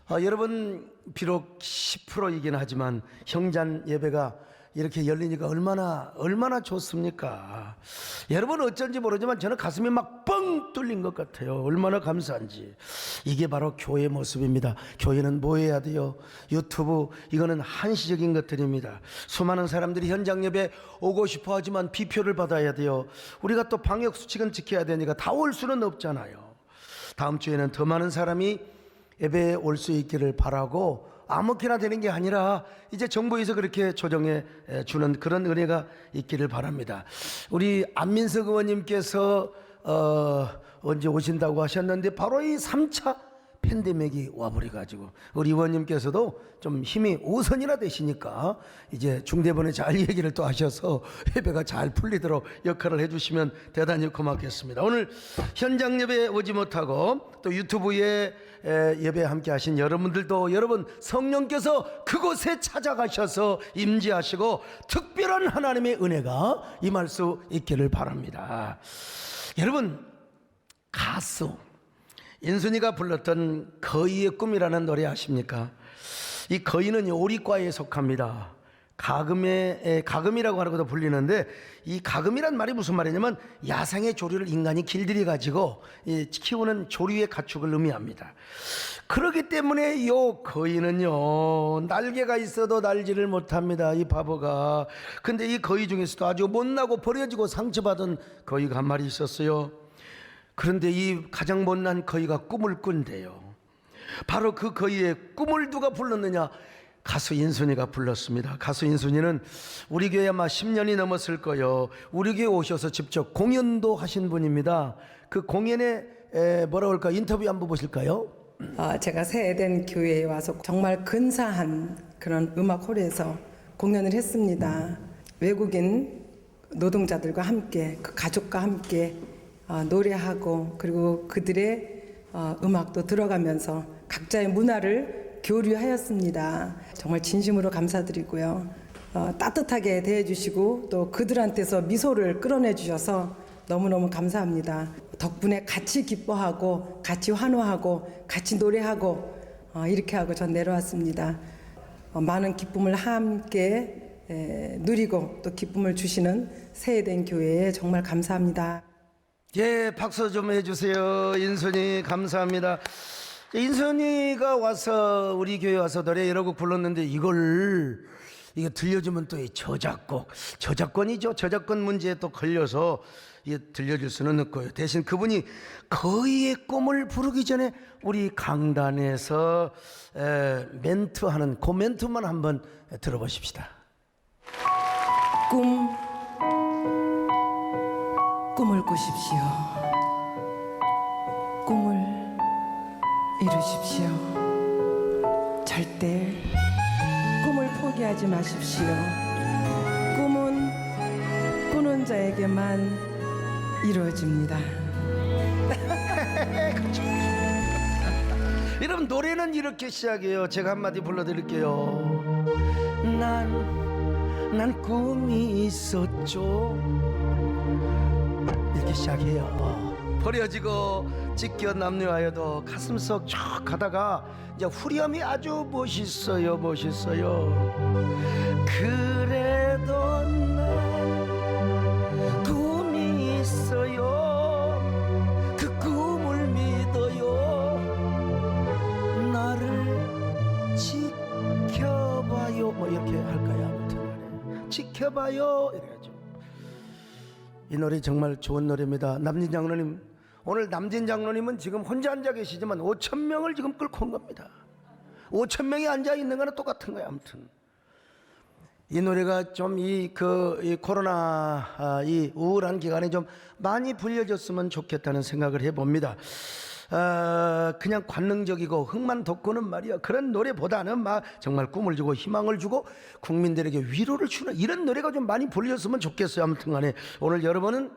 여러분 비록 10%이긴 하지만 형잔 예배가 이렇게 열리니까 얼마나 좋습니까? 여러분 어쩐지 모르지만 저는 가슴이 막 뻥 뚫린 것 같아요. 얼마나 감사한지. 이게 바로 교회의 모습입니다. 교회는 뭐 해야 돼요? 유튜브 이거는 한시적인 것들입니다. 수많은 사람들이 현장 예배 오고 싶어 하지만 비표를 받아야 돼요. 우리가 또 방역 수칙은 지켜야 되니까 다 올 수는 없잖아요. 다음 주에는 더 많은 사람이 예배에 올 수 있기를 바라고, 아무렇게나 되는 게 아니라 이제 정부에서 그렇게 조정해 주는 그런 은혜가 있기를 바랍니다. 우리 안민석 의원님께서 언제 오신다고 하셨는데 바로 이 3차 팬데믹이 와버려가지고 우리 의원님께서도 좀 힘이 5선이나 되시니까 이제 중대본에 잘 얘기를 또 하셔서 예배가 잘 풀리도록 역할을 해주시면 대단히 고맙겠습니다. 오늘 현장 예배에 오지 못하고 또 유튜브에 예배에 함께 하신 여러분들도, 여러분 성령께서 그곳에 찾아가셔서 임재하시고 특별한 하나님의 은혜가 임할 수 있기를 바랍니다. 여러분, 가수 인순이가 불렀던 거위의 꿈이라는 노래 아십니까? 이 거위는 오리과에 속합니다. 가금이라고 하는 것도 불리는데, 이 가금이란 말이 무슨 말이냐면 야생의 조류를 인간이 길들여 가지고 키우는 조류의 가축을 의미합니다. 그렇기 때문에 이 거위는요, 날개가 있어도 날지를 못합니다. 이 바보가. 근데 이 거위 중에서도 아주 못나고 버려지고 상처받은 거위가 한 마리 있었어요. 그런데 이 가장 못난 거위가 꿈을 꾼대요. 바로 그 거위의 꿈을 누가 불렀느냐? 가수 인순이가 불렀습니다. 가수 인순이는 우리 교회 아마 10년이 넘었을 거예요. 우리 교회 오셔서 직접 공연도 하신 분입니다. 그 공연에 뭐라고 할까, 인터뷰 한번 보실까요? 제가 세해된 교회에 와서 정말 근사한 그런 음악홀에서 공연을 했습니다. 외국인 노동자들과 함께, 그 가족과 함께 노래하고, 그리고 그들의 음악도 들어가면서 각자의 문화를 교류하였습니다. 정말 진심으로 감사드리고요. 따뜻하게 대해주시고 또 그들한테서 미소를 끌어내 주셔서 너무너무 감사합니다. 덕분에 같이 기뻐하고 같이 환호하고 같이 노래하고 이렇게 하고 전 내려왔습니다. 많은 기쁨을 함께 누리고 또 기쁨을 주시는 세해된 교회에 정말 감사합니다. 예, 박수 좀 해주세요. 인순이 감사합니다. 인순이가 와서 우리 교회 와서 노래 여러 곡 불렀는데 이거 들려주면 또 이 저작권이죠. 저작권 문제에 또 걸려서 이게 들려줄 수는 없고요. 대신 그분이 거위의 꿈을 부르기 전에 우리 강단에서 멘트하는 그 멘트만 한번 들어보십시다. 꿈을 꾸십시오. 꿈을 이루십시오. 절대 꿈을 포기하지 마십시오. 꿈은 꾸는 자에게만 이루어집니다. 여러분, 노래는 이렇게 시작해요. 제가 한마디 불러드릴게요. 난 꿈이 있었죠. 이렇게 시작해요. 버려지고 찢겨 남녀하여도 가슴속 쭉 가다가 이제 후렴이 아주 멋있어요. 그래도 난 꿈이 있어요. 그 꿈을 믿어요. 나를 지켜봐요. 뭐 이렇게 할까요? 아무튼 간에 지켜봐요 이래가지고. 이 노래 정말 좋은 노래입니다. 남진 장로님, 오늘 남진 장로님은 지금 혼자 앉아 계시지만 5,000명을 지금 끌고 온 겁니다. 5,000명이 앉아 있는 거나 똑같은 거예요. 아무튼 이 노래가 좀 이 코로나 이 우울한 기간에 좀 많이 불려졌으면 좋겠다는 생각을 해봅니다. 그냥 관능적이고 흥만 돋구는 말이야 그런 노래보다는 막 정말 꿈을 주고 희망을 주고 국민들에게 위로를 주는 이런 노래가 좀 많이 불렸으면 좋겠어요. 아무튼 간에 오늘 여러분은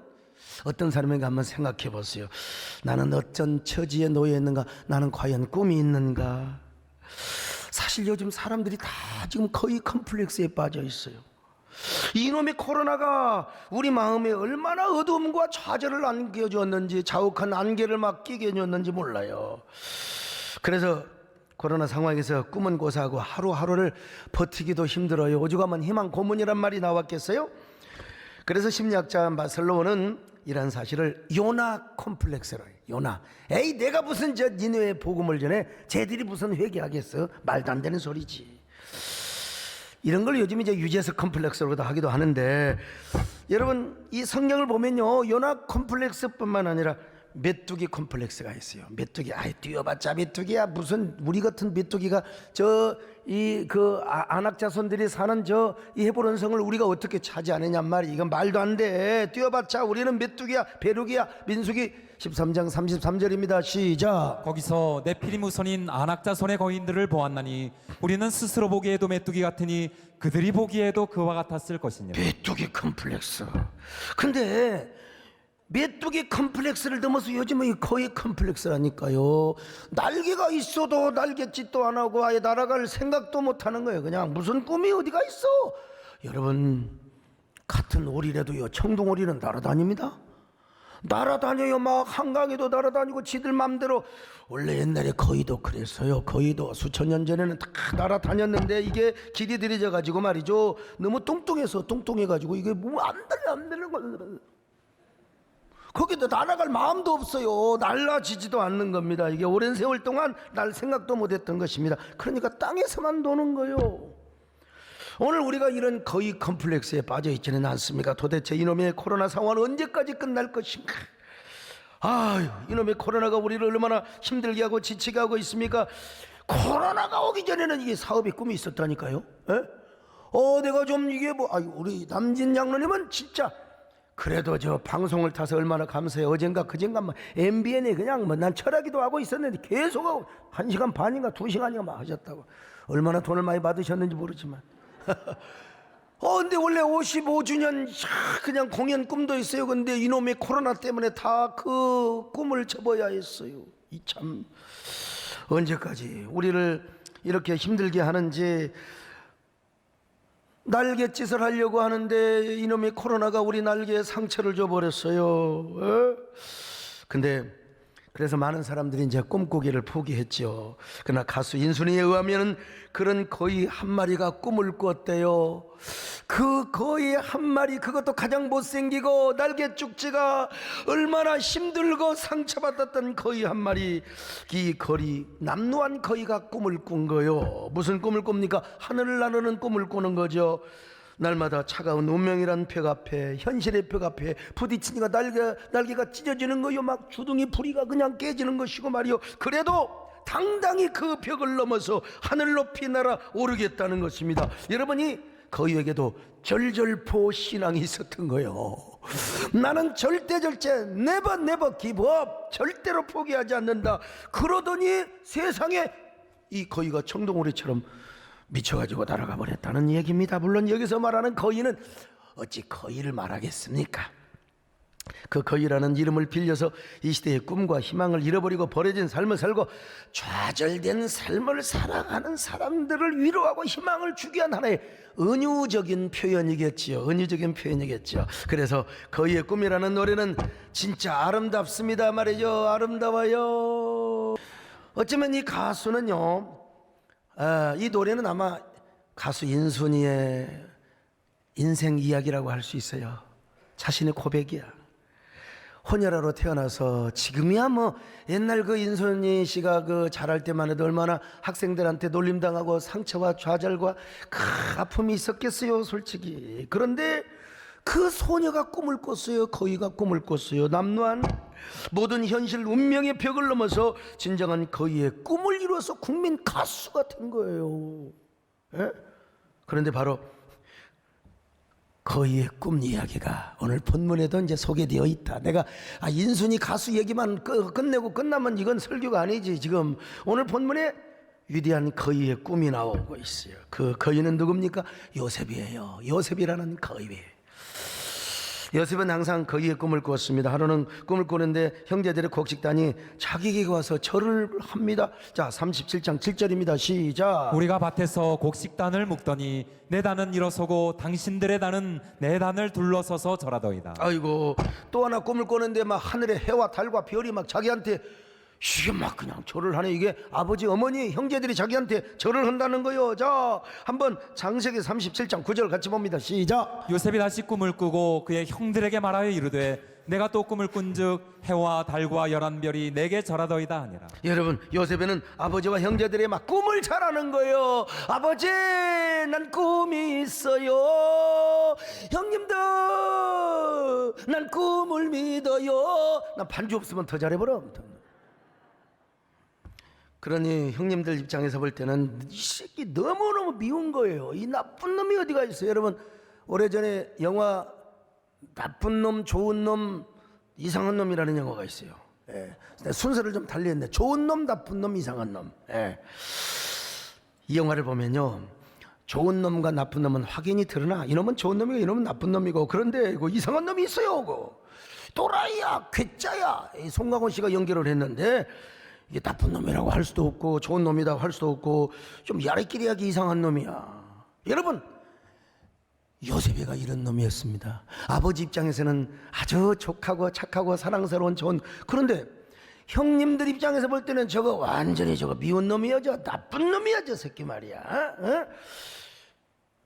어떤 사람인가 한번 생각해 보세요. 나는 어떤 처지에 놓여 있는가? 나는 과연 꿈이 있는가? 사실 요즘 사람들이 다 지금 거의 컴플렉스에 빠져 있어요. 이놈의 코로나가 우리 마음에 얼마나 어두움과 좌절을 안겨주었는지, 자욱한 안개를 막 끼게 해줬는지 몰라요. 그래서 코로나 상황에서 꿈은 고사하고 하루하루를 버티기도 힘들어요. 오죽하면 희망 고문이란 말이 나왔겠어요? 그래서 심리학자 마슬로우는 이런 사실을 요나 콤플렉스로 해요. 요나. 에이, 내가 무슨 저 니네의 복음을 전해 쟤들이 무슨 회개하겠어? 말도 안 되는 소리지. 이런 걸 요즘 이제 유재석 컴플렉스로도 하기도 하는데, 여러분 이 성경을 보면요, 요나 컴플렉스뿐만 아니라 메뚜기 콤플렉스가 있어요. 메뚜기, 아이 뛰어봤자 메뚜기야. 무슨 우리 같은 메뚜기가 안악자손들이 사는 이 헤브론 성을 우리가 어떻게 차지하느냐 말이, 이건 말도 안 돼. 뛰어봤자 우리는 메뚜기야, 벼룩이야. 민수기 13장 33절입니다. 시작. 거기서 네피림 후손인 안악자손의 거인들을 보았나니 우리는 스스로 보기에도 메뚜기 같으니 그들이 보기에도 그와 같았을 것이니라. 메뚜기 컴플렉스. 근데 메뚜기 컴플렉스를 넘어서 요즘은 거의 컴플렉스라니까요. 날개가 있어도 날갯짓도 안 하고 아예 날아갈 생각도 못 하는 거예요. 그냥 무슨 꿈이 어디가 있어. 여러분, 같은 오리라도요, 청둥오리는 날아다닙니다. 날아다녀요. 막 한강에도 날아다니고 지들 맘대로. 원래 옛날에 거의도 그랬어요. 거의도 수천 년 전에는 다 날아다녔는데 이게 길이 들여져 가지고 말이죠, 너무 뚱뚱해 가지고 이게 뭐 안 되는 거예요. 거기도 날아갈 마음도 없어요. 날아지지도 않는 겁니다. 이게 오랜 세월 동안 날 생각도 못했던 것입니다. 그러니까 땅에서만 노는 거예요. 오늘 우리가 이런 거의 컴플렉스에 빠져 있지는 않습니까? 도대체 이놈의 코로나 상황은 언제까지 끝날 것인가? 아유, 이놈의 코로나가 우리를 얼마나 힘들게 하고 지치게 하고 있습니까? 코로나가 오기 전에는 이게 사업의 꿈이 있었다니까요. 에? 내가 좀 이게 우리 남진 장로님은 진짜 그래도 저 방송을 타서 얼마나 감사해요. 어젠가 그젠가 MBN에 그냥 난 철학기도 하고 있었는데 계속 하고 1시간 반인가 2시간인가 막 하셨다고. 얼마나 돈을 많이 받으셨는지 모르지만. 근데 원래 55주년 그냥 공연 꿈도 있어요. 근데 이놈의 코로나 때문에 다 그 꿈을 접어야 했어요. 이 참 언제까지 우리를 이렇게 힘들게 하는지. 날갯짓을 하려고 하는데 이놈의 코로나가 우리 날개에 상처를 줘버렸어요. 근데 그래서 많은 사람들이 이제 꿈꾸기를 포기했죠. 그러나 가수 인순이에 의하면 그런 거의 한 마리가 꿈을 꿨대요. 그 거의 한 마리, 그것도 가장 못생기고 날개죽지가 얼마나 힘들고 상처받았던 거의 한 마리, 이 거리 남루한 거의가 꿈을 꾼 거요. 무슨 꿈을 꿉니까? 하늘을 나르는 꿈을 꾸는 거죠. 날마다 차가운 운명이란 벽 앞에, 현실의 벽 앞에 부딪히니까 날개가 찢어지는 거요. 막 주둥이 부리가 그냥 깨지는 것이고 말이요. 그래도 당당히 그 벽을 넘어서 하늘 높이 날아오르겠다는 것입니다. 여러분이 거위에게도 절절포 신앙이 있었던 거예요. 나는 절대 never give up, 절대로 포기하지 않는다. 그러더니 세상에 이 거위가 청동오리처럼 미쳐가지고 날아가 버렸다는 얘기입니다. 물론 여기서 말하는 거위는 어찌 거위를 말하겠습니까? 그 거위라는 이름을 빌려서 이 시대의 꿈과 희망을 잃어버리고 버려진 삶을 살고 좌절된 삶을 살아가는 사람들을 위로하고 희망을 주기 위한 하나의 은유적인 표현이겠지요. 은유적인 표현이겠죠. 그래서 거위의 꿈이라는 노래는 진짜 아름답습니다 말이죠. 아름다워요. 어쩌면 이 가수는요, 이 노래는 아마 가수 인순이의 인생 이야기라고 할 수 있어요. 자신의 고백이야. 혼혈아로 태어나서 지금이야 옛날 그 인순이 씨가 그 자랄 때만 해도 얼마나 학생들한테 놀림당하고 상처와 좌절과 아픔이 있었겠어요, 솔직히. 그런데 그 소녀가 꿈을 꿨어요. 거위가 꿈을 꿨어요. 남루한 모든 현실 운명의 벽을 넘어서 진정한 거위의 꿈을 이루어서 국민 가수가 된 거예요. 그런데 바로 거위의 꿈 이야기가 오늘 본문에도 이제 소개되어 있다. 내가 인순이 가수 얘기만 끝내고 끝나면 이건 설교가 아니지. 지금 오늘 본문에 위대한 거위의 꿈이 나오고 있어요. 그 거위는 누굽니까? 요셉이에요. 요셉이라는 거위예요. 요셉은 항상 거위의 꿈을 꿨습니다. 하루는 꿈을 꾸는데 형제들의 곡식단이 자기에게 와서 절을 합니다. 자, 37장 7절입니다. 시작. 우리가 밭에서 곡식단을 묶더니 내 단은 일어서고 당신들의 단은 내 단을 둘러서서 절하더이다. 아이고, 또 하나 꿈을 꾸는데 막 하늘에 해와 달과 별이 막 자기한테 이게 막 그냥 절을 하네. 이게 아버지, 어머니, 형제들이 자기한테 절을 한다는 거요. 자, 한번 창세기 37장 9절 같이 봅니다. 시작. 요셉이 다시 꿈을 꾸고 그의 형들에게 말하여 이르되 내가 또 꿈을 꾼즉 해와 달과 11별이 내게 절하더이다 하니라. 여러분, 요셉에는 아버지와 형제들이 막 꿈을 잘하는 거예요. 아버지, 난 꿈이 있어요. 형님들, 난 꿈을 믿어요. 난 반주 없으면 더 잘해버려. 그러니 형님들 입장에서 볼 때는 이 새끼 너무너무 미운 거예요. 이 나쁜 놈이 어디가 있어요. 여러분, 오래전에 영화 나쁜 놈, 좋은 놈, 이상한 놈이라는 영화가 있어요. 예. 순서를 좀 달리했네. 좋은 놈, 나쁜 놈, 이상한 놈. 예. 이 영화를 보면요, 좋은 놈과 나쁜 놈은 확연히 드러나. 이놈은 좋은 놈이고 이놈은 나쁜 놈이고, 그런데 그 이상한 놈이 있어요. 그 또라이야, 괴짜야. 이 송강호 씨가 연기를 했는데, 이게 나쁜 놈이라고 할 수도 없고 좋은 놈이라고 할 수도 없고 좀 야리끼리하게 이상한 놈이야. 여러분, 요셉이가 이런 놈이었습니다. 아버지 입장에서는 아주 족하고 착하고 사랑스러운 좋은, 그런데 형님들 입장에서 볼 때는 저거 완전히 저거 미운 놈이야, 저 나쁜 놈이야, 저 새끼 말이야. 어?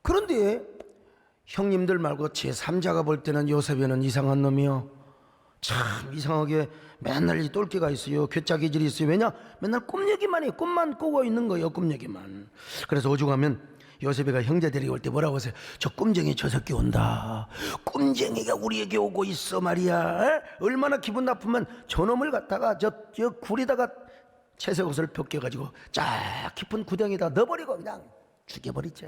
그런데 형님들 말고 제3자가 볼 때는 요셉이는 이상한 놈이요. 참 이상하게 맨날 이 똘끼가 있어요. 괴짜 기질이 있어요. 왜냐? 맨날 꿈 얘기만 해. 꿈만 꾸고 있는 거예요. 꿈 얘기만. 그래서 오죽하면 요셉이가 형제들이 올 때 뭐라고 하세요? 저 꿈쟁이 저 새끼 온다. 꿈쟁이가 우리에게 오고 있어 말이야. 에? 얼마나 기분 나쁘면 저놈을 갖다가 저 굴에다가 채색 옷을 벗겨가지고 쫙 깊은 구덩이에다 넣어버리고 그냥 죽여버리자.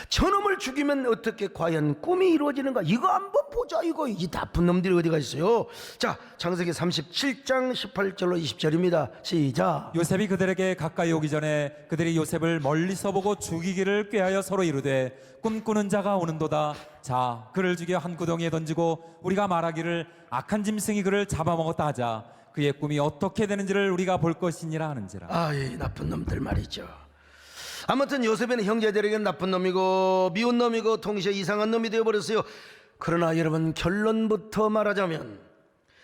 저놈을 죽이면 어떻게 과연 꿈이 이루어지는가? 이거 한번 보자. 이거 이 나쁜 놈들이 어디가 있어요? 자, 창세기 37장 18절로 20절입니다. 시작. 요셉이 그들에게 가까이 오기 전에 그들이 요셉을 멀리서 보고 죽이기를 꾀하여 서로 이르되 꿈꾸는 자가 오는도다. 자, 그를 죽여 한 구덩이에 던지고 우리가 말하기를 악한 짐승이 그를 잡아먹었다 하자. 그의 꿈이 어떻게 되는지를 우리가 볼 것이니라 하는지라. 아, 이 나쁜 놈들 말이죠. 아무튼 요셉은 형제들에게는 나쁜 놈이고 미운 놈이고 동시에 이상한 놈이 되어버렸어요. 그러나 여러분, 결론부터 말하자면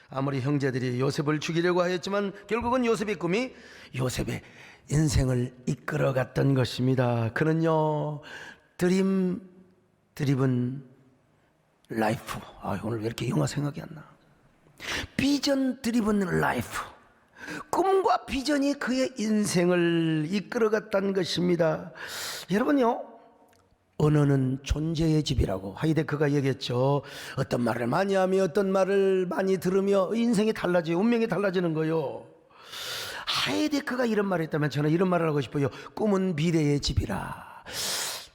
아무리 형제들이 요셉을 죽이려고 하였지만 결국은 요셉의 꿈이 요셉의 인생을 이끌어갔던 것입니다. 그는요, 드리븐 라이프. 아, 오늘 왜 이렇게 영화 생각이 안 나? 비전 드리븐 라이프. 꿈과 비전이 그의 인생을 이끌어갔다는 것입니다. 여러분요, 언어는 존재의 집이라고 하이데크가 얘기했죠. 어떤 말을 많이 하며 어떤 말을 많이 들으며 인생이 달라지고 운명이 달라지는 거요. 하이데크가 이런 말을 했다면 저는 이런 말을 하고 싶어요. 꿈은 미래의 집이라.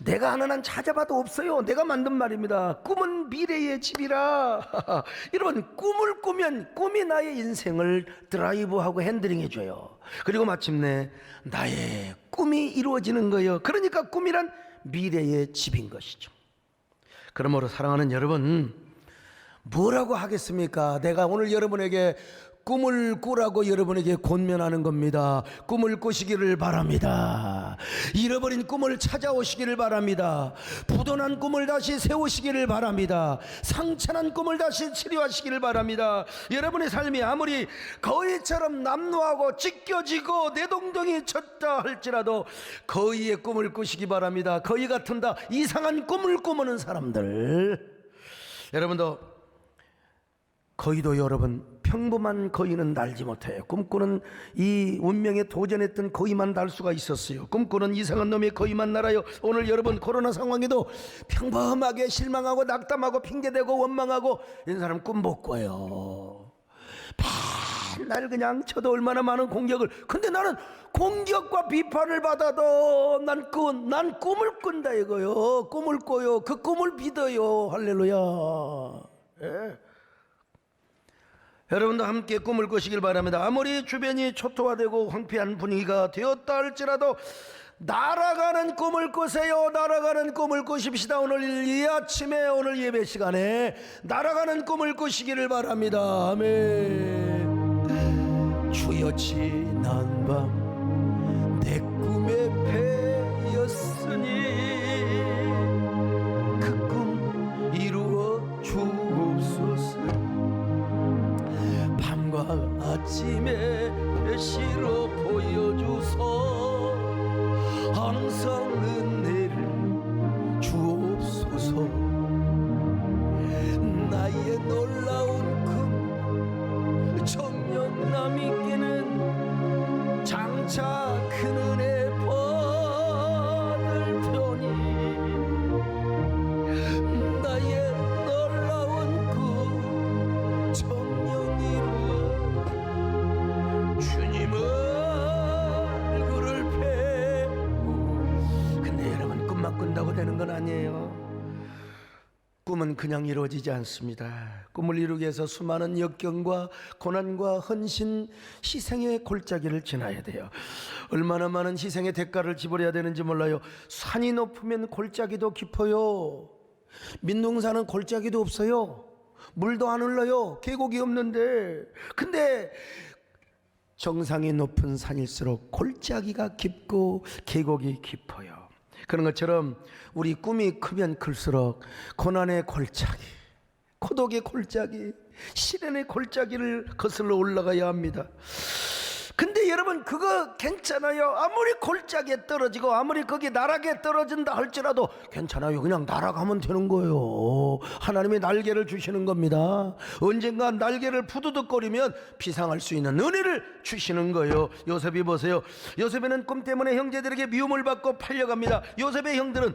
내가 하는 한 찾아봐도 없어요. 내가 만든 말입니다. 꿈은 미래의 집이라. 여러분, 꿈을 꾸면 꿈이 나의 인생을 드라이브하고 핸들링해줘요. 그리고 마침내 나의 꿈이 이루어지는 거예요. 그러니까 꿈이란 미래의 집인 것이죠. 그러므로 사랑하는 여러분, 뭐라고 하겠습니까? 내가 오늘 여러분에게 꿈을 꾸라고 여러분에게 권면하는 겁니다. 꿈을 꾸시기를 바랍니다. 잃어버린 꿈을 찾아오시기를 바랍니다. 부도난 꿈을 다시 세우시기를 바랍니다. 상처난 꿈을 다시 치료하시기를 바랍니다. 여러분의 삶이 아무리 거위처럼 남루하고 찢겨지고 내동댕이 쳤다 할지라도 거위의 꿈을 꾸시기 바랍니다. 거위 같은 다 이상한 꿈을 꾸는 사람들, 여러분도 거위도 여러분 평범한 거위는 날지 못해요. 꿈꾸는 이 운명에 도전했던 거위만 날 수가 있었어요. 꿈꾸는 이상한 놈의 거위만 날아요. 오늘 여러분 코로나 상황에도 평범하게 실망하고 낙담하고 핑계대고 원망하고 이런 사람 꿈 못 꿔요. 맨날 그냥 저도 얼마나 많은 공격을, 근데 나는 공격과 비판을 받아도 난 꿈을 꾼다 이거요. 꿈을 꿔요. 그 꿈을 믿어요. 할렐루야. 예. 여러분도 함께 꿈을 꾸시길 바랍니다. 아무리 주변이 초토화되고 황폐한 분위기가 되었다 할지라도 날아가는 꿈을 꾸세요. 날아가는 꿈을 꾸십시다. 오늘 이 아침에 오늘 예배 시간에 날아가는 꿈을 꾸시기를 바랍니다. 아멘. 주여 지난 밤 내 꿈에 패였으니 그 꿈 이루어 주옵소서. 밤과 아침에 자 큰 은혜 받을 편이 나의 놀라운 그 정령이로 주님 얼굴을 뵈고. 근데 여러분, 꿈만 꾼다고 되는 건 아니에요. 꿈은 그냥 이루어지지 않습니다. 꿈을 이루기 위해서 수많은 역경과 고난과 헌신, 희생의 골짜기를 지나야 돼요. 얼마나 많은 희생의 대가를 지불해야 되는지 몰라요. 산이 높으면 골짜기도 깊어요. 민둥산은 골짜기도 없어요. 물도 안 흘러요. 계곡이 없는데. 근데 정상이 높은 산일수록 골짜기가 깊고 계곡이 깊어요. 그런 것처럼 우리 꿈이 크면 클수록 고난의 골짜기, 고독의 골짜기, 시련의 골짜기를 거슬러 올라가야 합니다. 근데 여러분, 그거 괜찮아요. 아무리 골짜기에 떨어지고 아무리 거기 나락에 떨어진다 할지라도 괜찮아요. 그냥 날아가면 되는 거예요. 하나님이 날개를 주시는 겁니다. 언젠가 날개를 푸드득거리면 비상할 수 있는 은혜를 주시는 거예요. 요셉이 보세요. 요셉에는 꿈 때문에 형제들에게 미움을 받고 팔려갑니다. 요셉의 형들은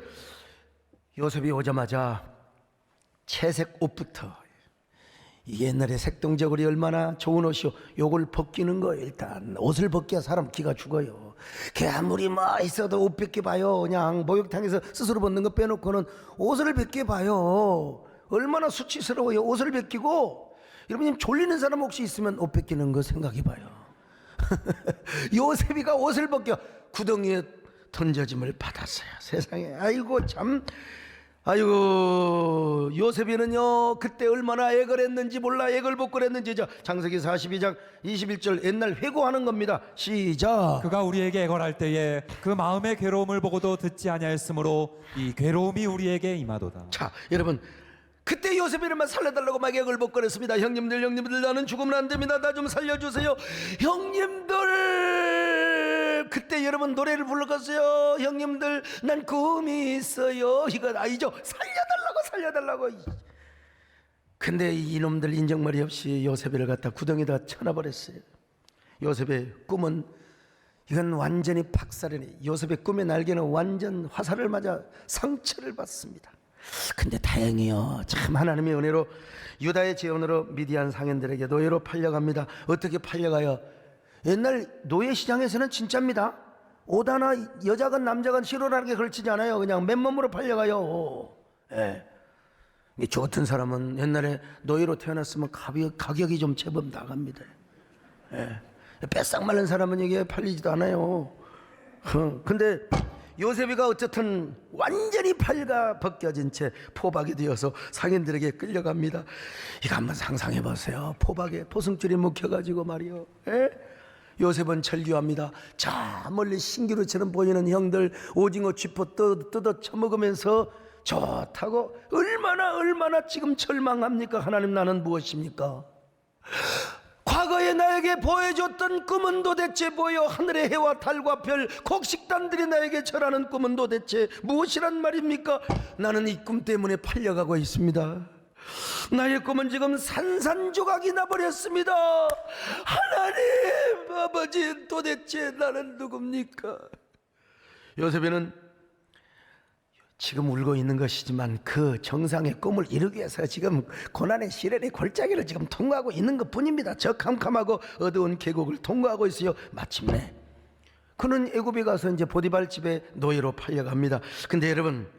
요셉이 오자마자 채색 옷부터, 이게 옛날에 색동저고리 얼마나 좋은 옷이요. 요걸 벗기는 거예요. 일단 옷을 벗겨야 사람 기가 죽어요. 걔 아무리 있어도 옷 벗겨봐요. 그냥 목욕탕에서 스스로 벗는 거 빼놓고는 옷을 벗겨봐요. 얼마나 수치스러워요. 옷을 벗기고. 여러분, 졸리는 사람 혹시 있으면 옷 벗기는 거 생각해봐요. 요셉이가 옷을 벗겨 구덩이에 던져짐을 받았어요. 세상에. 아이고 참. 아이고, 요셉이는요 그때 얼마나 애걸 했는지 몰라. 애걸 복걸 했는지. 창세기 42장 21절 옛날 회고하는 겁니다. 시작. 그가 우리에게 애걸할 때에 그 마음의 괴로움을 보고도 듣지 아니하였으므로 이 괴로움이 우리에게 임하도다. 자, 여러분, 그때 요셉이를만 살려달라고 막 애걸 복걸했습니다. 형님들 나는 죽으면 안 됩니다. 나 좀 살려주세요. 형님들, 그때 여러분 노래를 불렀어요. 형님들, 난 꿈이 있어요. 이건 아니죠. 살려달라고. 근데 이놈들 인정머리 없이 요셉이를 갖다 구덩이에다 쳐놔버렸어요. 요셉의 꿈은 이건 완전히 박살이네. 요셉의 꿈의 날개는 완전 화살을 맞아 상처를 받습니다. 근데 다행이요, 참 하나님의 은혜로 유다의 재혼으로 미디안 상인들에게 노예로 팔려갑니다. 어떻게 팔려가요? 옛날 노예 시장에서는 진짜입니다. 옷 하나 여자건 남자건 실오라게 걸치지 않아요. 그냥 맨몸으로 팔려가요. 예. 저 같은 사람은 옛날에 노예로 태어났으면 가격이 좀 제법 나갑니다. 예. 뺏싹 마른 사람은 이게 팔리지도 않아요. 근데 요셉이가 어쨌든 완전히 팔가 벗겨진 채 포박이 되어서 상인들에게 끌려갑니다. 이거 한번 상상해 보세요. 포박에 포승줄이 묶여가지고 말이요. 예? 요셉은 절규합니다. 저 멀리 신기루처럼 보이는 형들 오징어 쥐포 뜯어 처먹으면서 좋다고 얼마나 지금 절망합니까? 하나님, 나는 무엇입니까? 과거에 나에게 보여줬던 꿈은 도대체 뭐요? 하늘의 해와 달과 별, 곡식단들이 나에게 절하는 꿈은 도대체 무엇이란 말입니까? 나는 이 꿈 때문에 팔려가고 있습니다. 나의 꿈은 지금 산산조각이 나버렸습니다. 하나님 아버지, 도대체 나는 누굽니까? 요셉이는 지금 울고 있는 것이지만 그 정상의 꿈을 이루기 위해서 지금 고난의 시련의 골짜기를 지금 통과하고 있는 것 뿐입니다. 저 캄캄하고 어두운 계곡을 통과하고 있어요. 마침내 그는 애굽에 가서 이제 보디발 집에 노예로 팔려갑니다. 근데 여러분,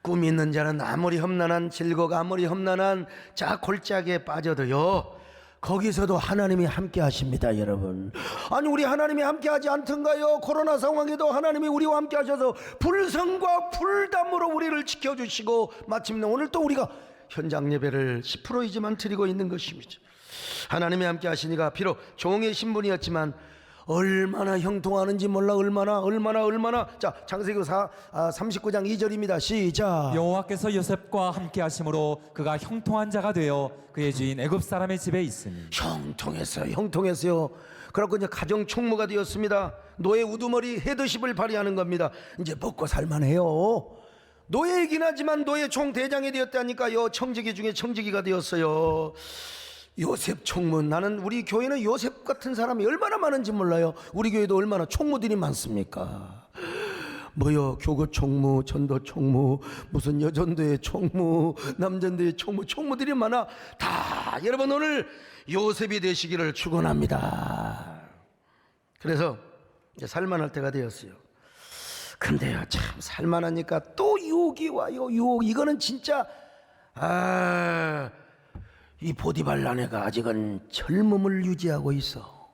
꿈이 있는 자는 아무리 험난한 질거가 아무리 험난한 자 골짜기에 빠져도요, 거기서도 하나님이 함께 하십니다. 여러분, 아니 우리 하나님이 함께 하지 않던가요? 코로나 상황에도 하나님이 우리와 함께 하셔서 불성과 불담으로 우리를 지켜주시고 마침내 오늘 또 우리가 현장 예배를 10%이지만 드리고 있는 것입니다. 하나님이 함께 하시니까 비록 종의 신분이었지만 얼마나 형통하는지 몰라. 얼마나. 자, 창세기 39장 2절입니다. 시작. 여호와께서 요셉과 함께 하심으로 그가 형통한 자가 되어 그의 주인 애굽 사람의 집에 있으니. 형통했어요. 그래갖고 이제 가정 총무가 되었습니다. 노예 우두머리 헤드십을 발휘하는 겁니다. 이제 먹고 살만해요. 노예이긴 하지만 노예 총대장이 되었다니까요. 청지기 중에 청지기가 되었어요. 요셉 총무. 나는 우리 교회는 요셉 같은 사람이 얼마나 많은지 몰라요. 우리 교회도 얼마나 총무들이 많습니까? 뭐요, 교구 총무, 전도 총무, 무슨 여전도의 총무, 남전도의 총무, 총무들이 많아. 다 여러분 오늘 요셉이 되시기를 축원합니다. 그래서 이제 살만할 때가 되었어요. 근데요, 참 살만하니까 또 유혹이 와요. 유혹. 이거는 진짜 이 보디발 아내가 아직은 젊음을 유지하고 있어.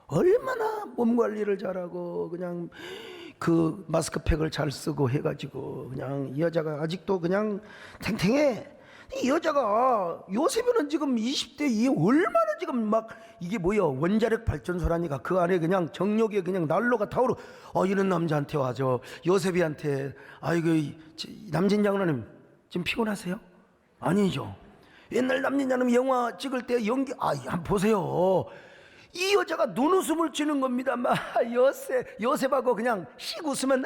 얼마나 몸 관리를 잘하고 그냥 그 마스크팩을 잘 쓰고 해가지고 그냥 이 여자가 아직도 그냥 탱탱해. 이 여자가 요셉이는 지금 20대 이 얼마나 지금 막 이게 뭐야 원자력 발전소라니까 그 안에 그냥 정력에 그냥 난로가 타오르. 이런 남자한테 와서 요셉이한테 아이고 남진 장로님 지금 피곤하세요? 아니죠. 옛날 남진 장로님 영화 찍을 때 연기 한번 보세요. 이 여자가 눈웃음을 치는 겁니다. 막 요셉하고 그냥 씩 웃으면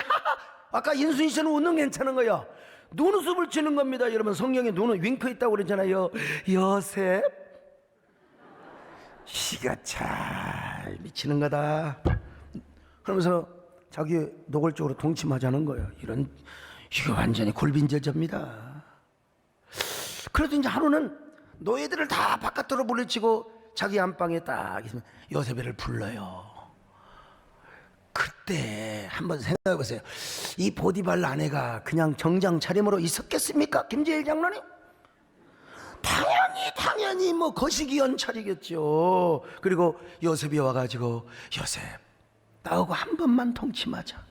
아까 인순이 씨는 웃는 괜찮은 거야. 눈웃음을 치는 겁니다. 여러분 성경에 눈은 윙크 있다고 그러잖아요. 요셉 시가 잘 미치는 거다. 그러면서 자기 노골적으로 동침하자는 거예요. 이거 완전히 골빈저저입니다. 그래도 이제 하루는 노예들을 다 바깥으로 물리치고 자기 안방에 딱 있으면 요셉을 불러요. 그때 한번 생각해 보세요. 이 보디발 아내가 그냥 정장 차림으로 있었겠습니까? 김재일 장로님? 당연히 뭐 거시기 연찰이겠죠. 그리고 요셉이 와가지고 요셉 나하고 한 번만 통침하자.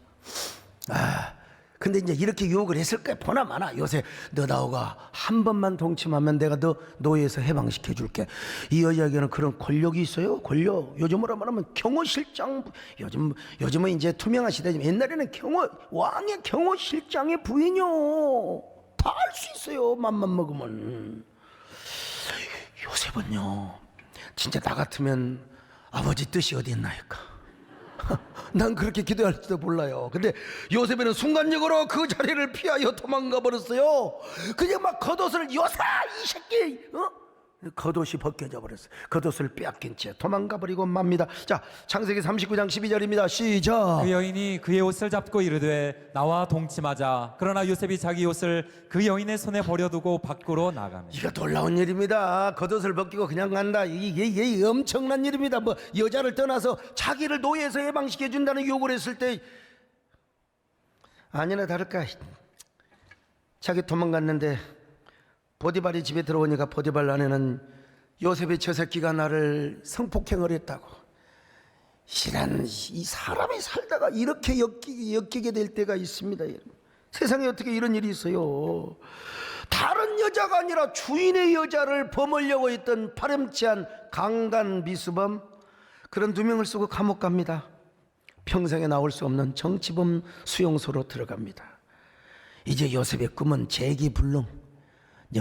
근데 이제 이렇게 유혹을 했을 거야. 보나 마나. 요셉 너 나하고 한 번만 동침하면 내가 너 노예에서 해방시켜 줄게. 이 여자에게는 그런 권력이 있어요. 권력. 요즘으로 말하면 경호실장. 요즘은 이제 투명한 시대지만 옛날에는 왕의 경호실장의 부인이요. 다 할 수 있어요. 맘만 먹으면. 요셉은요 진짜 나 같으면 아버지 뜻이 어디 있나이까. 난 그렇게 기도할지도 몰라요. 근데 요셉은 순간적으로 그 자리를 피하여 도망가 버렸어요. 그냥 막 겉옷을 요사 이 새끼 겉옷이 벗겨져 버렸어요. 겉옷을 빼앗긴 채 도망가 버리고 맙니다. 자, 창세기 39장 12절입니다. 시작. 그 여인이 그의 옷을 잡고 이르되 나와 동침하자. 그러나 요셉이 자기 옷을 그 여인의 손에 버려두고 밖으로 나가며. 이거 놀라운 일입니다. 겉옷을 벗기고 그냥 간다. 이게 엄청난 일입니다. 뭐 여자를 떠나서 자기를 노예에서 해방시켜 준다는 요구를 했을 때 아니나 다를까 자기 도망갔는데 보디발이 집에 들어오니까 보디발 아내는 요셉의 저 새끼가 나를 성폭행을 했다고. 이 사람이 살다가 이렇게 엮이게 될 때가 있습니다. 세상에 어떻게 이런 일이 있어요. 다른 여자가 아니라 주인의 여자를 범하려고 했던 파렴치한 강간 미수범, 그런 2명을 쓰고 감옥 갑니다. 평생에 나올 수 없는 정치범 수용소로 들어갑니다. 이제 요셉의 꿈은 재기불능,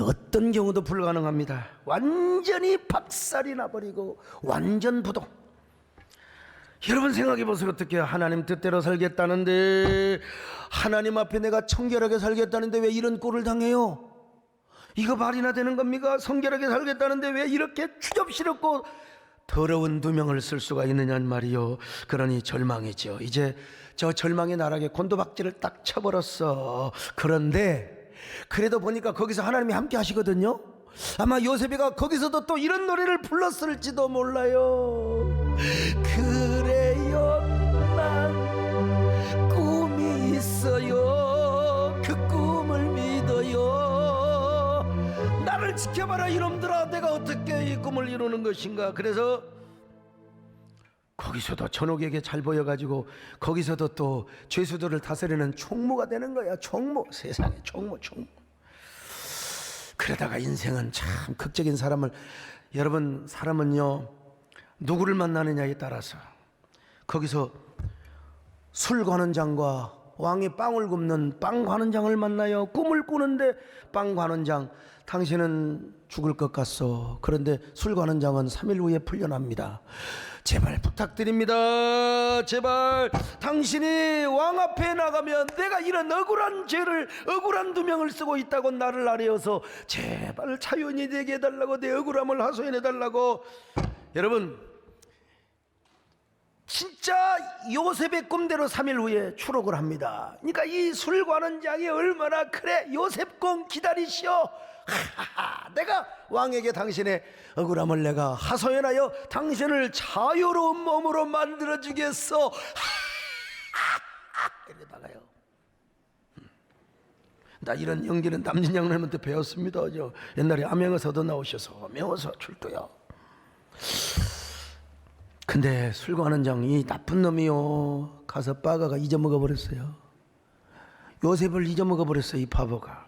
어떤 경우도 불가능합니다. 완전히 박살이 나버리고 완전 부동. 여러분 생각해 보세요. 어떻게 하나님 뜻대로 살겠다는데, 하나님 앞에 내가 청결하게 살겠다는데 왜 이런 꼴을 당해요? 이거 말이나 되는 겁니까? 성결하게 살겠다는데 왜 이렇게 추접스럽고 더러운 2명을 쓸 수가 있느냐는 말이요. 그러니 절망이죠. 이제 저 절망의 나락에 곤두박질을 딱 쳐버렸어. 그런데 그래도 보니까 거기서 하나님이 함께 하시거든요. 아마 요셉이가 거기서도 또 이런 노래를 불렀을지도 몰라요. 그래요, 난 꿈이 있어요. 그 꿈을 믿어요. 나를 지켜봐라 이놈들아, 내가 어떻게 이 꿈을 이루는 것인가. 그래서 거기서도 전옥에게 잘 보여가지고 거기서도 또 죄수들을 다스리는 총무가 되는 거야. 총무. 세상에 총무. 그러다가 인생은 참 극적인 사람을, 여러분 사람은요 누구를 만나느냐에 따라서, 거기서 술 관원장과 왕이 빵을 굽는 빵 관원장을 만나요. 꿈을 꾸는데 빵 관원장, 당신은 죽을 것 같소. 그런데 술 관원장은 3일 후에 풀려납니다. 제발 부탁드립니다. 제발 당신이 왕 앞에 나가면 내가 이런 억울한 죄를, 억울한 누명을 쓰고 있다고 나를 아뢰어서 제발 차연이 되게 해달라고, 내 억울함을 하소연해달라고. 여러분, 진짜 요셉의 꿈대로 3일 후에 추록을 합니다. 그러니까 이 술관원장이 얼마나, 그래 요셉공 기다리시오, 내가 왕에게 당신의 억울함을 내가 하소연하여 당신을 자유로운 몸으로 만들어 주겠어. 이렇게 나가요. 나 이런 연기는 남진 양님한테 배웠습니다. 저 옛날에 암행어사도 나오셔서 명어사 출두야. 근데 술관원장이 나쁜 놈이요, 가서 빠가가 잊어먹어 버렸어요. 요셉을 잊어먹어 버렸어요, 이 바보가.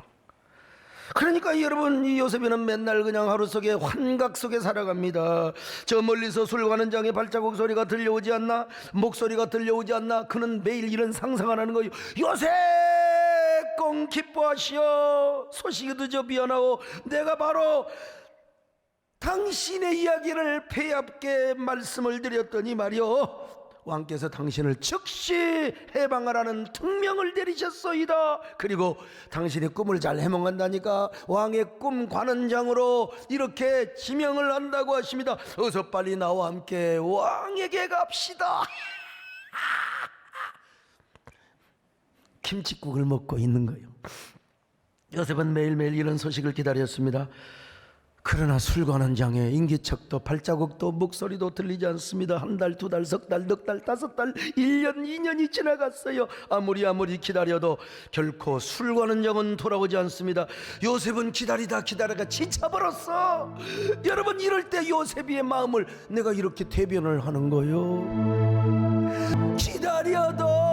그러니까 여러분, 이 요셉이는 맨날 그냥 하루 속에 환각 속에 살아갑니다. 저 멀리서 술관원장의 발자국 소리가 들려오지 않나, 목소리가 들려오지 않나, 그는 매일 이런 상상을 하는 거예요. 요셉공 기뻐하시오, 소식이 늦어 미안하오, 내가 바로 당신의 이야기를 폐압게 말씀을 드렸더니 말이오, 왕께서 당신을 즉시 해방하라는 특명을 내리셨소이다. 그리고 당신의 꿈을 잘 해몽한다니까 왕의 꿈 관원장으로 이렇게 지명을 한다고 하십니다. 어서 빨리 나와 함께 왕에게 갑시다. 김칫국을 먹고 있는 거예요. 요셉은 매일매일 이런 소식을 기다렸습니다. 그러나 술관원장의 인기척도 발자국도 목소리도 들리지 않습니다. 한 달, 두 달, 석 달, 넉 달, 다섯 달, 1년, 2년이 지나갔어요. 아무리 기다려도 결코 술관원장은 돌아오지 않습니다. 요셉은 기다리다가 지쳐버렸어. 여러분, 이럴 때 요셉의 마음을 내가 이렇게 대변을 하는 거요. 기다려도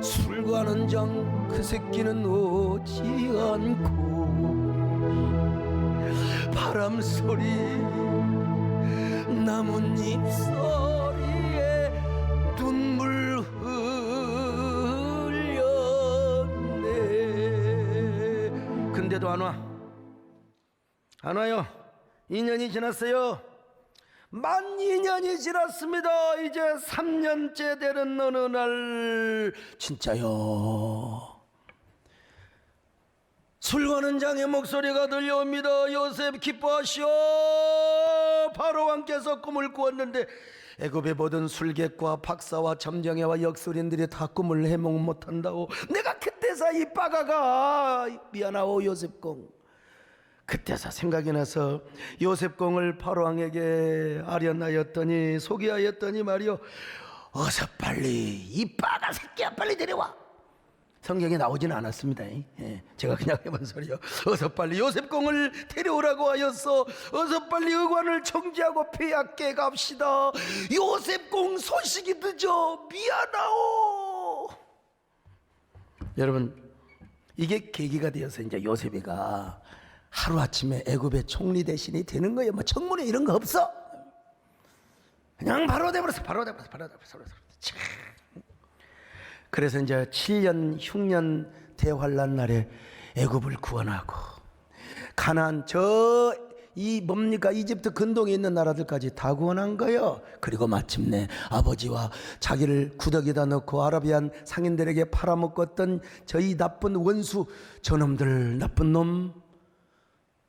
술관원장 그 새끼는 오지 않고, 바람 소리, 나뭇잎 소리에 눈물 흘렸네. 근데도 안 와요. 2년이 지났어요. 만 2년이 지났습니다. 이제 3년째 되는 어느 날, 진짜요, 술관원장의 목소리가 들려옵니다. 요셉 기뻐하시오, 바로 왕께서 꿈을 꾸었는데 애굽의 모든 술객과 박사와 점쟁이와 역술인들이 다 꿈을 해몽 못한다고. 내가 그때서 이 빠가가 미안하오 요셉공. 그때서 생각이 나서 요셉공을 바로왕에게 아련하였더니, 소개하였더니 말이요, 어서 빨리 이 빠가 새끼야 빨리 데려와. 성경에 나오지는 않았습니다. 제가 그냥 해본 소리요. 어서 빨리 요셉공을 데려오라고 하였어. 어서 빨리 의관을 청지하고 폐하께 갑시다. 요셉공 소식이 늦어 미안하오. 여러분, 이게 계기가 되어서 이제 요셉이가 하루아침에 애굽의 총리 대신이 되는 거예요. 뭐 청문회 이런 거 없어. 그냥 바로 돼버렸어. 그래서 이제 7년 흉년 대환란 날에 애굽을 구원하고 가나안, 이 뭡니까, 이집트 근동에 있는 나라들까지 다 구원한 거예요. 그리고 마침내 아버지와 자기를 구덩이에다 넣고 아라비안 상인들에게 팔아먹었던 저희 나쁜 원수, 저놈들, 나쁜 놈,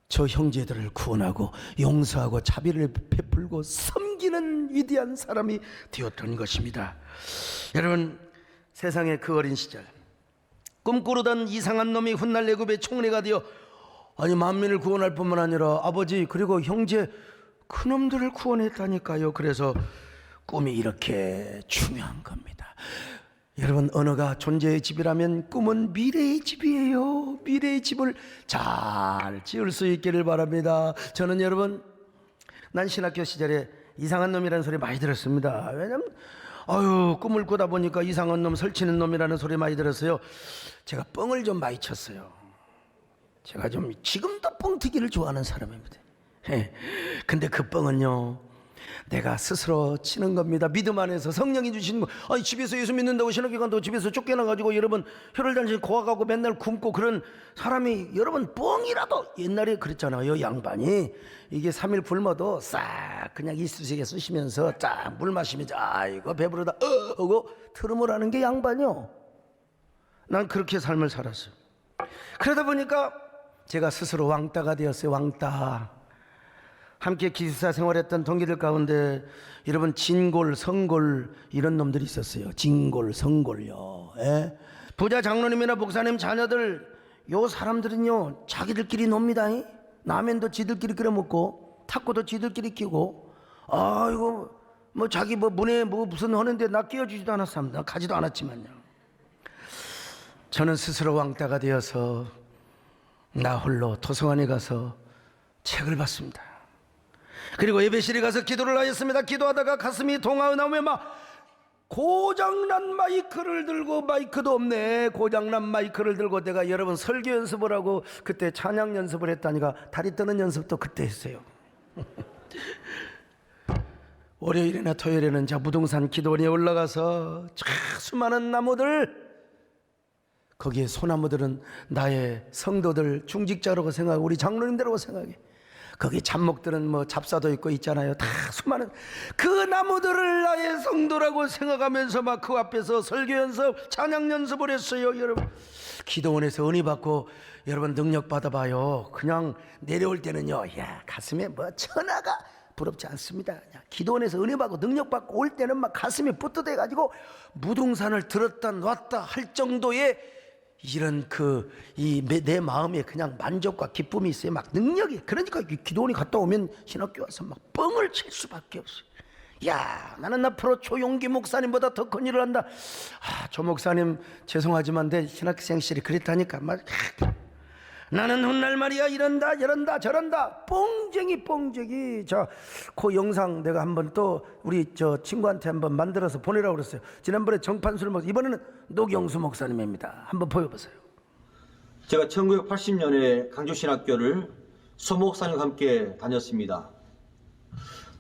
저 형제들을 구원하고 용서하고 자비를 베풀고 섬기는 위대한 사람이 되었던 것입니다. 여러분, 세상의 그 어린 시절 꿈꾸르던 이상한 놈이 훗날 애굽의 총리가 되어, 아니 만민을 구원할 뿐만 아니라 아버지 그리고 형제 그놈들을 구원했다니까요. 그래서 꿈이 이렇게 중요한 겁니다. 여러분, 언어가 존재의 집이라면 꿈은 미래의 집이에요. 미래의 집을 잘 지을 수 있기를 바랍니다. 저는 여러분, 난 신학교 시절에 이상한 놈이라는 소리 많이 들었습니다. 왜냐면 꿈을 꾸다 보니까 이상한 놈, 설치는 놈이라는 소리 많이 들었어요. 제가 뻥을 좀 많이 쳤어요. 제가 좀 지금도 뻥튀기를 좋아하는 사람입니다. 근데 그 뻥은요, 내가 스스로 치는 겁니다. 믿음 안에서 성령이 주신 거. 아니 집에서 예수 믿는다고 신학교 간다고 집에서 쫓겨나가지고 여러분 혈혈단신 고아가고 맨날 굶고 그런 사람이 여러분 뻥이라도 옛날에 그랬잖아요. 양반이 이게 3일 굶어도 싹 그냥 이쑤시개 쑤시면서 쫙 물 마시면서 아이고 배부르다 하고 트름을 하는 게 양반이요. 난 그렇게 삶을 살았어요. 그러다 보니까 제가 스스로 왕따가 되었어요. 왕따. 함께 기숙사 생활했던 동기들 가운데 여러분 진골, 성골 이런 놈들이 있었어요. 진골, 성골요. 예? 부자 장로님이나 목사님 자녀들 요 사람들은요 자기들끼리 놉니다. 라면도 지들끼리 끓여 먹고 탁구도 지들끼리 끼고 아이고 뭐 자기 뭐 문에 뭐 무슨 하는데 나 끼워주지도 않았습니다. 가지도 않았지만요. 저는 스스로 왕따가 되어서 나 홀로 도서관에 가서 책을 봤습니다. 그리고 예배실에 가서 기도를 하였습니다. 기도하다가 가슴이 동하나오며 막 고장난 마이크를 들고 마이크도 없네. 고장난 마이크를 들고 내가 여러분 설교 연습을 하고 그때 찬양 연습을 했다니까 다리 떠는 연습도 그때 했어요. 월요일이나 토요일에는 저 무등산 기도원에 올라가서 수많은 나무들 거기에 소나무들은 나의 성도들 중직자라고 생각하고 우리 장로님들이라고 생각해. 거기 잡목들은 뭐 잡사도 있고 있잖아요. 다 수많은 그 나무들을 나의 성도라고 생각하면서 막 그 앞에서 설교 연습, 찬양 연습을 했어요. 여러분 기도원에서 은혜 받고 여러분 능력 받아봐요. 그냥 내려올 때는요, 야 가슴에 뭐 천하가 부럽지 않습니다. 그냥 기도원에서 은혜 받고 능력 받고 올 때는 막 가슴이 뿌듯해 가지고 무등산을 들었다 놨다 할 정도의 이런 내 마음에 그냥 만족과 기쁨이 있어요. 막 능력이. 그러니까 기도원에 갔다 오면 신학교 와서 막 뻥을 칠 수밖에 없어요. 야 나는 앞으로 조용기 목사님보다 더 큰 일을 한다. 조 목사님 죄송하지만 내 신학생실이 그랬다니까 막 나는 훗날 말이야 이런다 저런다 뻥쟁이. 자, 그 영상 내가 한번 또 우리 저 친구한테 한번 만들어서 보내라고 그랬어요. 지난번에 정판술 목사, 이번에는 노경수 목사님입니다. 한번 보여보세요. 제가 1980년에 강주신학교를 소 목사님과 함께 다녔습니다.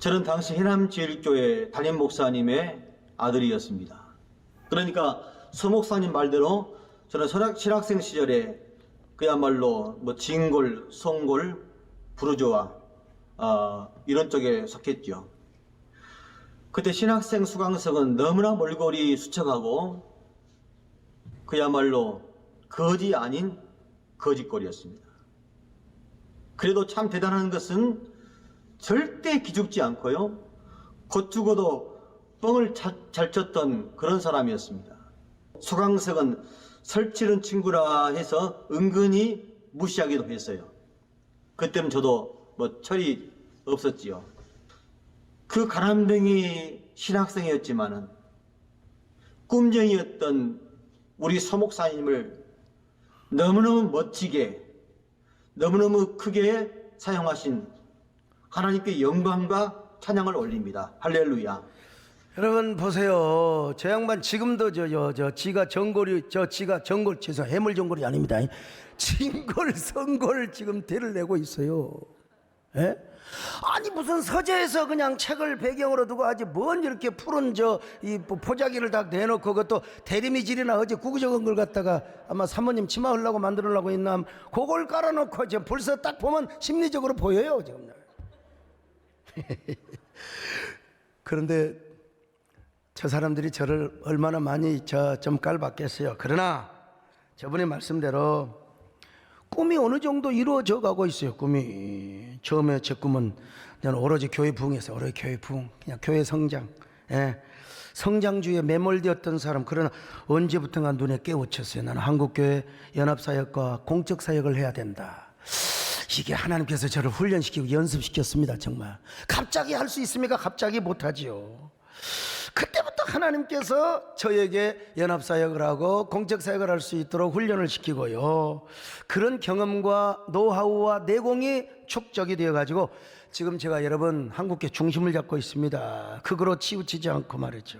저는 당시 해남제일교회 담임 목사님의 아들이었습니다. 그러니까 소 목사님 말대로 저는 신학생 시절에 그야말로 뭐 진골, 성골, 부르주아 이런 쪽에 속했죠. 그때 신학생 수강석은 너무나 몰골이 수척하고 그야말로 거지 아닌 거짓골이었습니다. 그래도 참 대단한 것은 절대 기죽지 않고요. 곧 죽어도 뻥을 잘 쳤던 그런 사람이었습니다. 수강석은 설치는 친구라 해서 은근히 무시하기도 했어요. 그때는 저도 뭐 철이 없었지요. 그 가람뱅이 신학생이었지만은 꿈쟁이였던 우리 소목사님을 너무너무 멋지게 너무너무 크게 사용하신 하나님께 영광과 찬양을 올립니다. 할렐루야. 여러분 보세요. 저 양반 지금도 지가 정골이 죄송 해물 정골이 아닙니다. 진골 성골 지금 대를 내고 있어요. 예? 아니 무슨 서재에서 그냥 책을 배경으로 두고 하지 뭔 이렇게 푸른 이 포자기를 다 내놓고 그것도 대리미질이나 어제 구구 적은 걸 갖다가 아마 사모님 치마 흘라고 만들려고 있나 그걸 깔아놓고 지금 벌써 딱 보면 심리적으로 보여요 지금. 그런데 저 사람들이 저를 얼마나 많이 좀 깔봤겠어요. 그러나 저분의 말씀대로 꿈이 어느 정도 이루어져 가고 있어요. 꿈이 처음에 제 꿈은 저는 오로지 교회 부흥이었어요. 오로지 교회 부흥, 그냥 교회 성장, 성장주의에 매몰되었던 사람. 그러나 언제부턴가 눈에 깨우쳤어요. 나는 한국교회 연합사역과 공적사역을 해야 된다. 이게 하나님께서 저를 훈련시키고 연습시켰습니다. 정말 갑자기 할 수 있습니까? 갑자기 못하지요. 그때부터 하나님께서 저에게 연합사역을 하고 공적사역을 할 수 있도록 훈련을 시키고요. 그런 경험과 노하우와 내공이 축적이 되어가지고 지금 제가 여러분 한국교회 중심을 잡고 있습니다. 그거로 치우치지 않고 말이죠.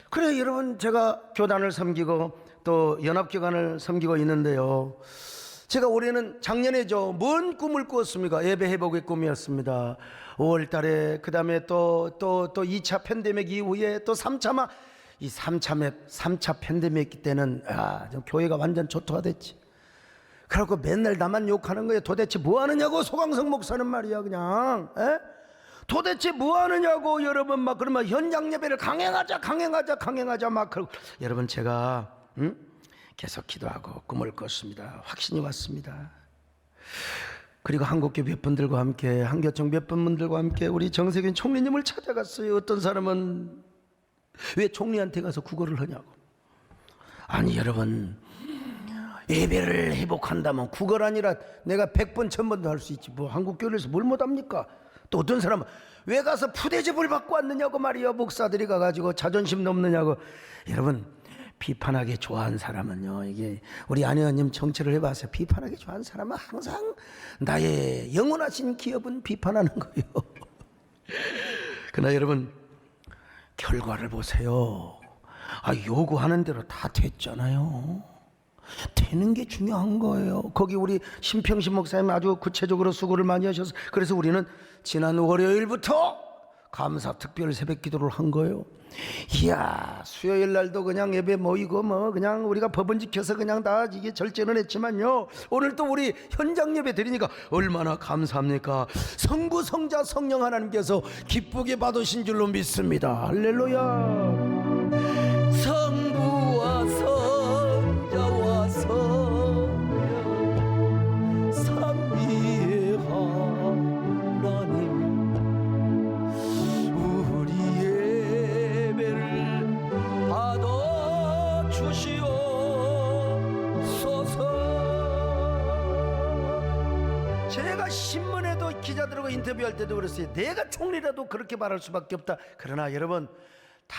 그래 여러분 제가 교단을 섬기고 또 연합기관을 섬기고 있는데요. 제가 올해는 작년에죠. 뭔 꿈을 꾸었습니까? 예배 회복의 꿈이었습니다. 5월 달에 그다음에 또 2차 팬데믹 이후에 또 3차 이 3차 팬데믹 때는 좀 교회가 완전 초토화됐지. 그래갖고 맨날 나만 욕하는 거예요. 도대체 뭐 하느냐고. 소강성 목사는 말이야 그냥. 에? 도대체 뭐 하느냐고. 여러분 막 그러면 현장 예배를 강행하자 막 그러고. 여러분 제가 계속 기도하고 꿈을 꿨습니다. 확신이 왔습니다. 그리고 한국교 몇 분들과 함께, 한교총 몇 분들과 함께 우리 정세균 총리님을 찾아갔어요. 어떤 사람은 왜 총리한테 가서 구걸을 하냐고. 아니 여러분, 예배를 회복한다면 구걸 아니라 내가 100번 1000번도 할 수 있지. 뭐 한국교회에서 뭘 못합니까? 또 어떤 사람은 왜 가서 푸대접을 받고 왔느냐고 말이야. 목사들이 가가지고 자존심도 없느냐고. 여러분, 비판하기 좋아하는 사람은요, 이게 우리 안 의원님 정치를 해봐서 비판하기 좋아하는 사람은 항상 나의 영원하신 기업은 비판하는 거예요. 그러나 여러분, 결과를 보세요. 요구하는 대로 다 됐잖아요. 되는 게 중요한 거예요. 거기 우리 심평신 목사님 아주 구체적으로 수고를 많이 하셔서, 그래서 우리는 지난 월요일부터 감사 특별 새벽 기도를 한 거예요. 이야, 수요일 날도 그냥 예배 모이고 뭐 그냥 우리가 법은 지켜서 그냥 다 이게 절제는 했지만요, 오늘 또 우리 현장 예배 드리니까 얼마나 감사합니까? 성부 성자 성령 하나님께서 기쁘게 받으신 줄로 믿습니다. 할렐루야. 성부와 성자와 성령 삼위의 하나님, 우리 예배를 받아 주시옵소서. 제가 신문에도 기자들하고 인터뷰할 때도 그랬어요. 내가 총리라도 그렇게 말할 수밖에 없다. 그러나 여러분, 다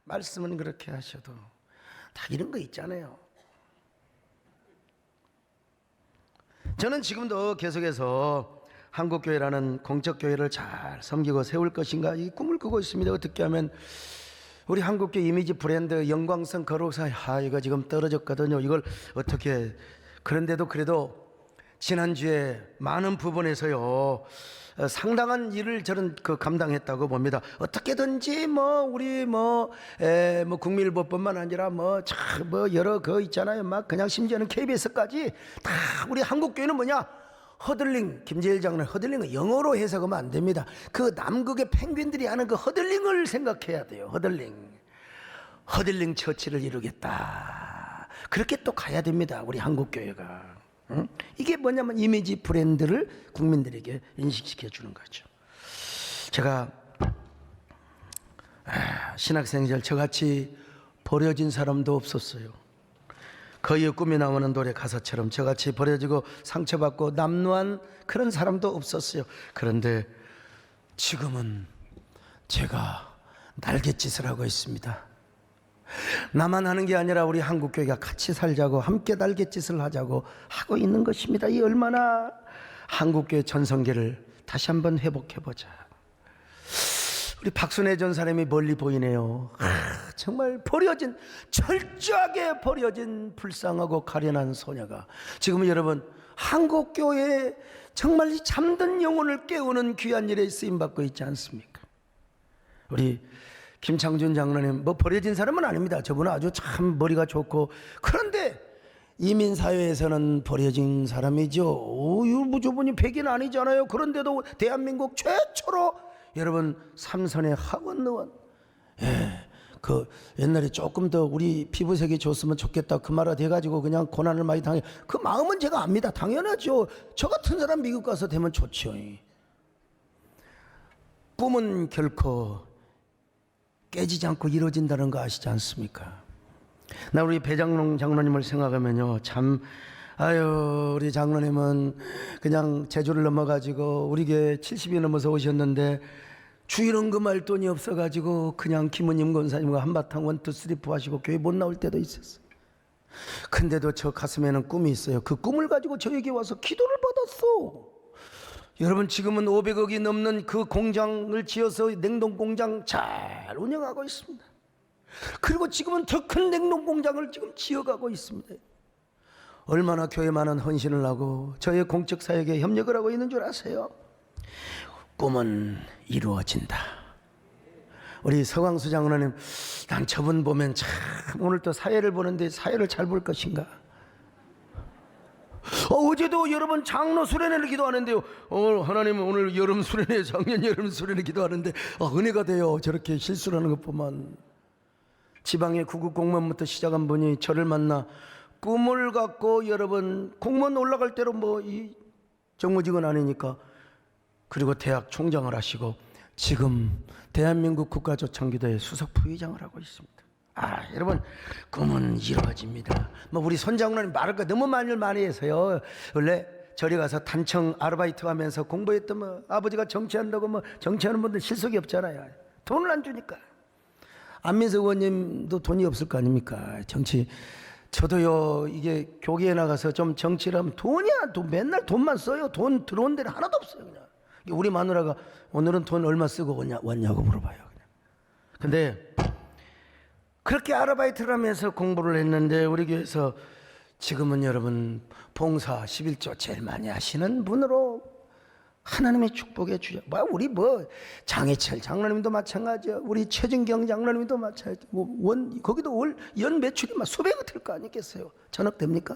말씀은 그렇게 하셔도 다 이런 거 있잖아요. 저는 지금도 계속해서 한국교회라는 공적교회를 잘 섬기고 세울 것인가 이 꿈을 꾸고 있습니다. 어떻게 하면 우리 한국교회 이미지 브랜드 영광성 거룩사, 이거 지금 떨어졌거든요. 이걸 어떻게, 그런데도 그래도 지난주에 많은 부분에서요 상당한 일을 저는 감당했다고 봅니다. 어떻게든지 우리 국민일보뿐만 아니라 여러 거 있잖아요. 막 그냥 심지어는 KBS까지 다 우리 한국교회는 뭐냐, 허들링, 김재일 장로의 허들링은 영어로 해석하면 안 됩니다. 그 남극의 펭귄들이 하는 그 허들링을 생각해야 돼요. 허들링 처치를 이루겠다. 그렇게 또 가야 됩니다. 우리 한국교회가. 이게 뭐냐면 이미지 브랜드를 국민들에게 인식시켜 주는 거죠. 제가 신학생 시절 저같이 버려진 사람도 없었어요. 거의의 꿈이 나오는 노래 가사처럼 저같이 버려지고 상처받고 남루한 그런 사람도 없었어요. 그런데 지금은 제가 날갯짓을 하고 있습니다. 나만 하는 게 아니라 우리 한국교회가 같이 살자고, 함께 날갯짓을 하자고 하고 있는 것입니다. 이 얼마나 한국교회 전성기를 다시 한번 회복해보자. 우리 박순애 전사님이 멀리 보이네요. 정말 철저하게 버려진 불쌍하고 가련한 소녀가 지금 여러분 한국교회에 정말 이 잠든 영혼을 깨우는 귀한 일에 쓰임받고 있지 않습니까? 우리 김창준 장로님 버려진 사람은 아닙니다. 저분은 아주 참 머리가 좋고, 그런데 이민사회에서는 버려진 사람이죠. 저분이 백인 아니잖아요. 그런데도 대한민국 최초로 여러분 삼선의 학원 의원, 그 옛날에 조금 더 우리 피부색이 좋으면 좋겠다 그 말을 해가지고 그냥 고난을 많이 당해. 그 마음은 제가 압니다. 당연하죠. 저 같은 사람 미국 가서 되면 좋죠. 꿈은 결코 깨지지 않고 이루어진다는 거 아시지 않습니까? 나 우리 배장롱 장로님을 생각하면요, 참 우리 장로님은 그냥 제주를 넘어가지고 우리 교회 70이 넘어서 오셨는데 주일원금 할 돈이 없어가지고 그냥 김은임 권사님과 한바탕 원투 쓰리포 하시고 교회 못 나올 때도 있었어요. 근데도 저 가슴에는 꿈이 있어요. 그 꿈을 가지고 저에게 와서 기도를 받았어. 여러분, 지금은 500억이 넘는 그 공장을 지어서 냉동공장 잘 운영하고 있습니다. 그리고 지금은 더 큰 냉동공장을 지금 지어가고 있습니다. 얼마나 교회 많은 헌신을 하고 저의 공적 사역에 협력을 하고 있는 줄 아세요? 꿈은 이루어진다. 우리 서광수 장로님, 난 저분 보면 참 오늘 또 사회를 보는데 사회를 잘 볼 것인가? 어제도 여러분 장로 수련회를 기도하는데요. 하나님은 오늘 여름 수련회, 작년 여름 수련회 기도하는데 은혜가 돼요. 저렇게 실수를 하는 것 보면. 지방의 구급 공무원부터 시작한 분이 저를 만나 꿈을 갖고 여러분 공무원 올라갈 때로 뭐 이 정무직은 아니니까, 그리고 대학 총장을 하시고 지금 대한민국 국가조창기도의 수석 부의장을 하고 있습니다. 여러분 꿈은 이루어집니다. 뭐 우리 손 장로님 말할 거 너무 많이 해서요. 원래 저리 가서 단청 아르바이트 하면서 공부했던 뭐 아버지가 정치한다고 뭐 정치하는 분들 실속이 없잖아요. 돈을 안 주니까. 안민석 의원님도 돈이 없을 거 아닙니까? 정치. 저도요, 이게 교계에 나가서 좀 정치를 하면 돈이야. 맨날 돈만 써요. 돈 들어온 데는 하나도 없어요. 그냥. 우리 마누라가 오늘은 돈 얼마 쓰고 왔냐고 물어봐요. 그냥. 근데 그렇게 아르바이트를 하면서 공부를 했는데 우리 교회에서 지금은 여러분 봉사 11조 제일 많이 하시는 분으로 하나님의 축복의 주자. 우리 장해철 장로님도 마찬가지야. 우리 최진경 장로님도 마찬가지. 거기도 연 매출이 막 수백억 될 거 아니겠어요? 전억 됩니까?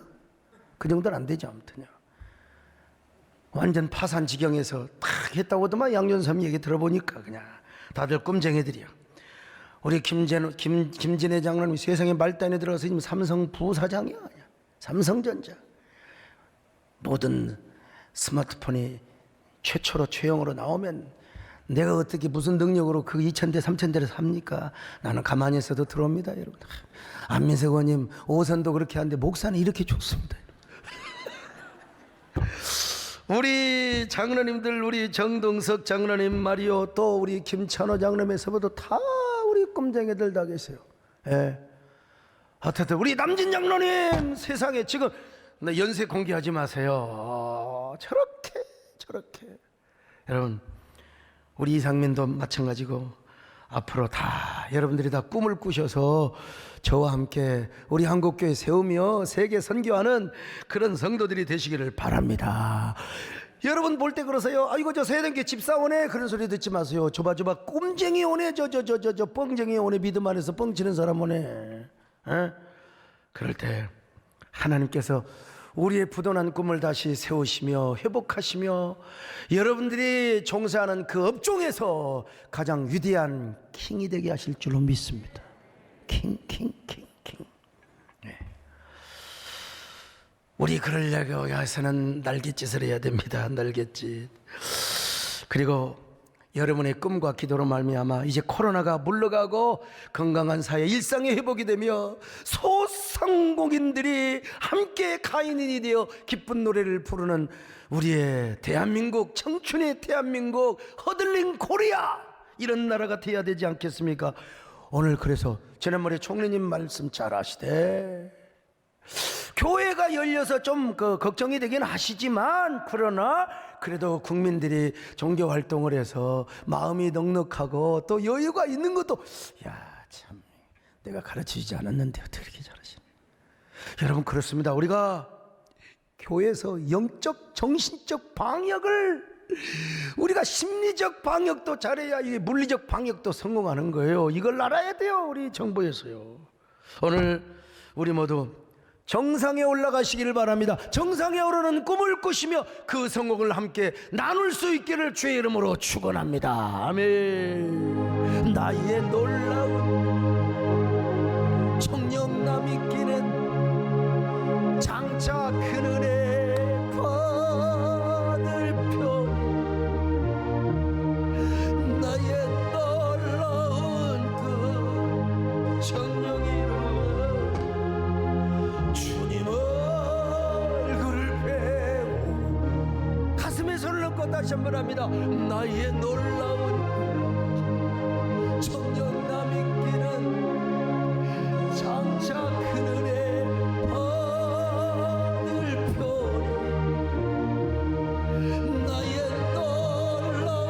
그 정도는 안 되죠. 아무튼요. 완전 파산 지경에서 탁 했다고 하더만 양전삼 얘기 들어보니까 그냥 다들 꿈쟁이들이야. 우리 김진애 장로님이 세상에 말단에 들어가서 지금 삼성 부사장이야. 삼성전자. 모든 스마트폰이 최초로 최형으로 나오면 내가 어떻게 무슨 능력으로 그 2,000대 3,000대를 삽니까? 나는 가만히 있어도 들어옵니다, 여러분. 안민석 의원님 5선도 그렇게 하는데 목사는 이렇게 좋습니다. 우리 장로님들, 우리 정동석 장로님 말이요, 또 우리 김찬호 장로님에서부터 다 우리 꿈쟁이들 다 계세요. 예. 하여튼 우리 남진 장로님 세상에 지금 연세 공개하지 마세요. 저렇게 여러분, 우리 이상민도 마찬가지고 앞으로 다 여러분들이 다 꿈을 꾸셔서 저와 함께 우리 한국교회 세우며 세계 선교하는 그런 성도들이 되시기를 바랍니다. 여러분 볼 때 그러세요. 아이고 저 세den교 집사 오네, 그런 소리 듣지 마세요. 조바조바 꿈쟁이 오네, 저 뻥쟁이 오네, 믿음 안에서 뻥치는 사람 오네. 에? 그럴 때 하나님께서 우리의 부도난 꿈을 다시 세우시며 회복하시며 여러분들이 종사하는 그 업종에서 가장 위대한 킹이 되게 하실 줄로 믿습니다. 킹. 네. 우리 그러려고 해서는 날갯짓을 해야 됩니다. 날갯짓. 그리고 여러분의 꿈과 기도로 말미암아 이제 코로나가 물러가고 건강한 사회 일상의 회복이 되며 소상공인들이 함께 가인이 되어 기쁜 노래를 부르는 우리의 대한민국, 청춘의 대한민국, 허들링 코리아, 이런 나라가 돼야 되지 않겠습니까? 오늘 그래서 지난번에 총리님 말씀 잘 하시대. 교회가 열려서 좀 걱정이 되긴 하시지만, 그러나 그래도 국민들이 종교 활동을 해서 마음이 넉넉하고 또 여유가 있는 것도, 참 내가 가르치지 않았는데 어떻게 이렇게 잘하시네. 여러분 그렇습니다. 우리가 교회에서 영적 정신적 방역을, 우리가 심리적 방역도 잘해야 이게 물리적 방역도 성공하는 거예요. 이걸 알아야 돼요. 우리 정부에서요. 오늘 우리 모두 정상에 올라가시기를 바랍니다. 정상에 오르는 꿈을 꾸시며 그 성공을 함께 나눌 수 있기를 주의 이름으로 축원합니다. 아멘. 나의 놀라운 청령남 있기는 장차 큰 은혜 받을 편, 나의 놀라운 그 청령이로 주님 얼굴을 배우. 가슴에 손을 얹고 다시 한번 합니다. 나의 놀라운 청령남 있기는 장차 큰 은혜 받을 편이, 나의 놀라운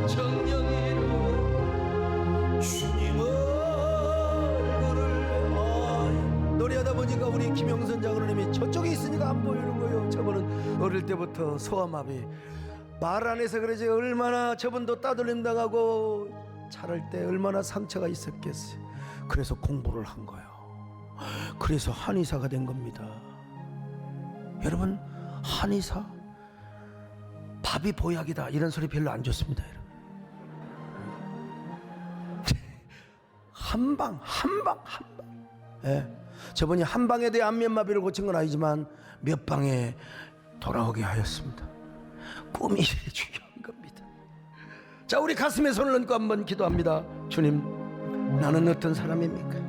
그 청령이로 주님 얼굴을. 노래하다 보니까 우리 김영선 장로님이 저쪽에 있으니까 안 보이는 거예요. 저분은 어릴 때부터 소아마비. 말 안 해서 그러지 얼마나 저분도 따돌림 당하고 자랄 때 얼마나 상처가 있었겠어요. 그래서 공부를 한 거예요. 그래서 한의사가 된 겁니다. 여러분, 한의사 밥이 보약이다 이런 소리 별로 안 좋습니다. 여러분. 한방. 예. 저분이 한 방에 대해 안면마비를 고친 건 아니지만 몇 방에 돌아오게 하였습니다. 꿈이 중요한 겁니다. 자, 우리 가슴에 손을 얹고 한번 기도합니다. 주님, 나는 어떤 사람입니까?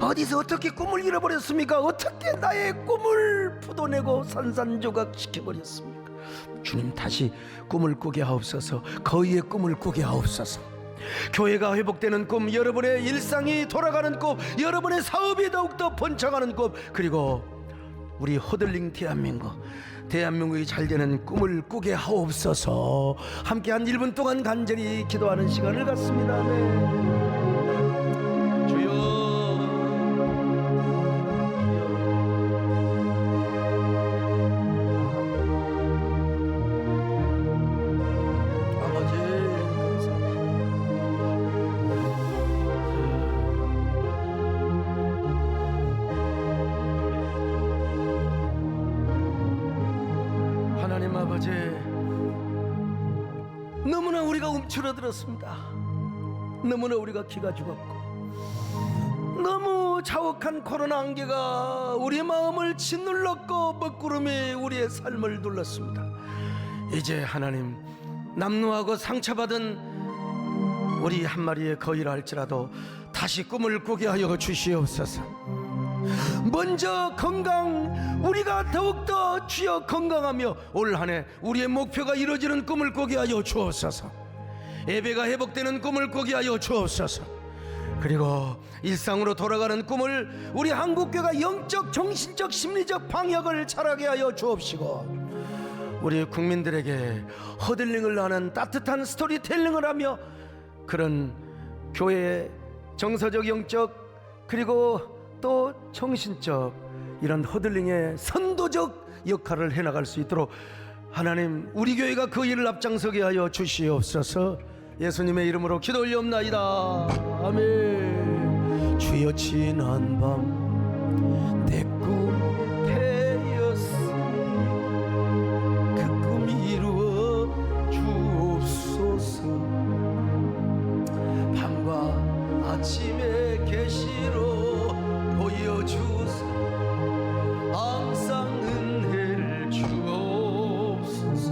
어디서 어떻게 꿈을 잃어버렸습니까? 어떻게 나의 꿈을 부도내고 산산조각 시켜버렸습니까? 주님, 다시 꿈을 꾸게 하옵소서. 거위의 꿈을 꾸게 하옵소서. 교회가 회복되는 꿈, 여러분의 일상이 돌아가는 꿈, 여러분의 사업이 더욱더 번창하는 꿈, 그리고 우리 허들링 대한민국이 잘 되는 꿈을 꾸게 하옵소서. 함께 한 1분 동안 간절히 기도하는 시간을 갖습니다. 네. 주여, 아버지 하나님 아버지, 너무나 우리가 움츠러들었습니다. 너무나 우리가 기가 죽었고 너무 자욱한 코로나 안개가 우리 마음을 짓눌렀고 먹구름이 우리의 삶을 눌렀습니다. 이제 하나님, 남루하고 상처받은 우리 한 마리의 거위라 할지라도 다시 꿈을 꾸게 하여 주시옵소서. 먼저 건강, 우리가 더욱더 주여 건강하며 올 한 해 우리의 목표가 이루어지는 꿈을 꾸게 하여 주옵소서. 예배가 회복되는 꿈을 꾸게 하여 주옵소서. 그리고 일상으로 돌아가는 꿈을 우리 한국교회가 영적, 정신적, 심리적 방역을 잘하게 하여 주옵시고, 우리 국민들에게 허들링을 하는 따뜻한 스토리텔링을 하며 그런 교회의 정서적, 영적, 그리고 또 정신적 이런 허들링의 선도적 역할을 해나갈 수 있도록 하나님, 우리 교회가 그 일을 앞장서게 하여 주시옵소서. 예수님의 이름으로 기도 올리옵나이다. 아멘. 주여, 지난 밤 내 꿈 패였으니 그 꿈 이루어 주옵소서. 밤과 아침의 계시로 보여주사 항상 은혜를 주옵소서.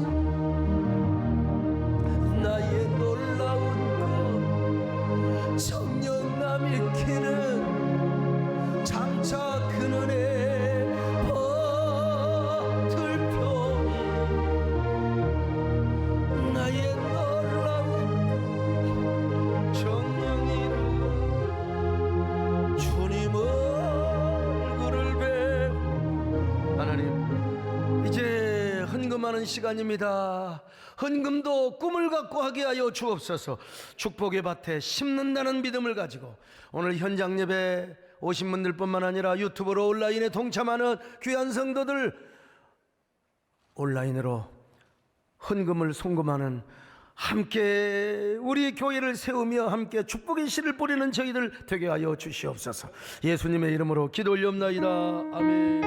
나의 놀라운 것 청년남 일으키는 장차 그늘에 버틀 펴니 나의 놀라운 정령 이루어 주님 얼굴을 뵈고. 하나님, 이제 헌금하는 시간입니다. 헌금도 꿈을 갖고 하게 하여 주옵소서. 축복의 밭에 심는다는 믿음을 가지고 오늘 현장 예배 오신 분들뿐만 아니라 유튜브로 온라인에 동참하는 귀한 성도들, 온라인으로 헌금을 송금하는, 함께 우리 교회를 세우며 함께 축복의 씨를 뿌리는 저희들 되게 하여 주시옵소서. 예수님의 이름으로 기도 올리옵나이다. 아멘.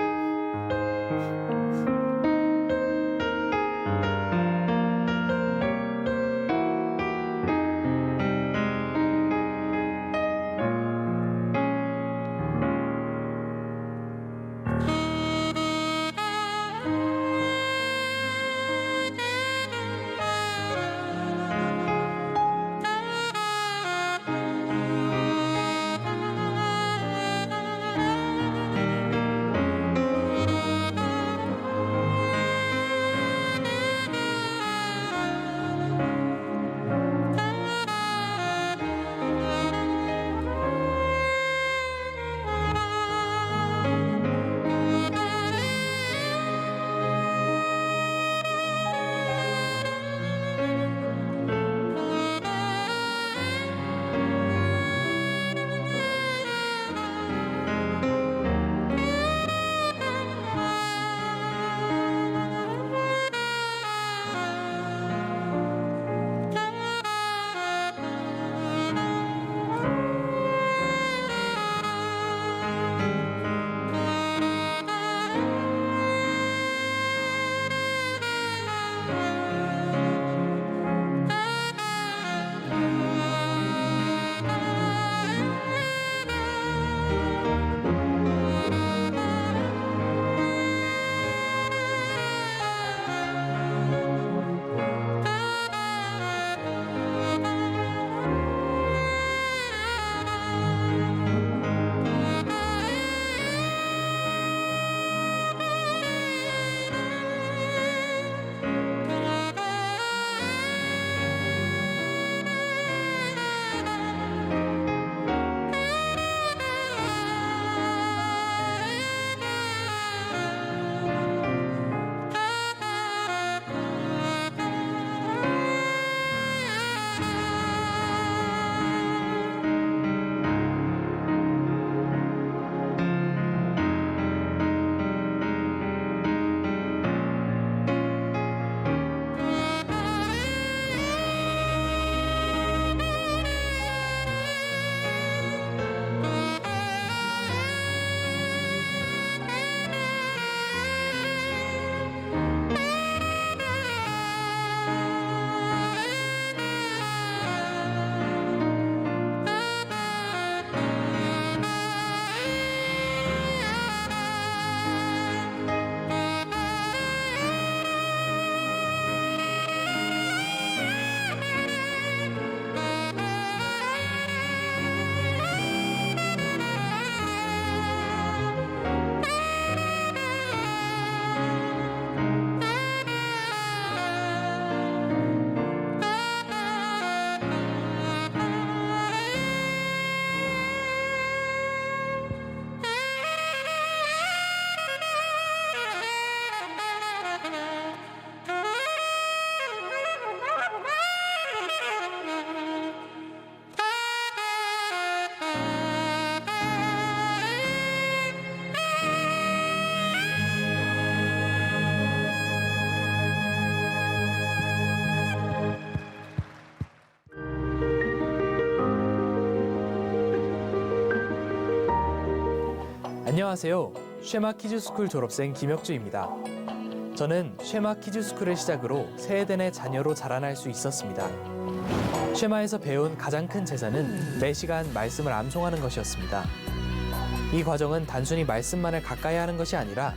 안녕하세요. 쉐마 키즈스쿨 졸업생 김혁주입니다. 저는 쉐마 키즈스쿨을 시작으로 세대 내 자녀로 자라날 수 있었습니다. 쉐마에서 배운 가장 큰 재산은 매 시간 말씀을 암송하는 것이었습니다. 이 과정은 단순히 말씀만을 가까이 하는 것이 아니라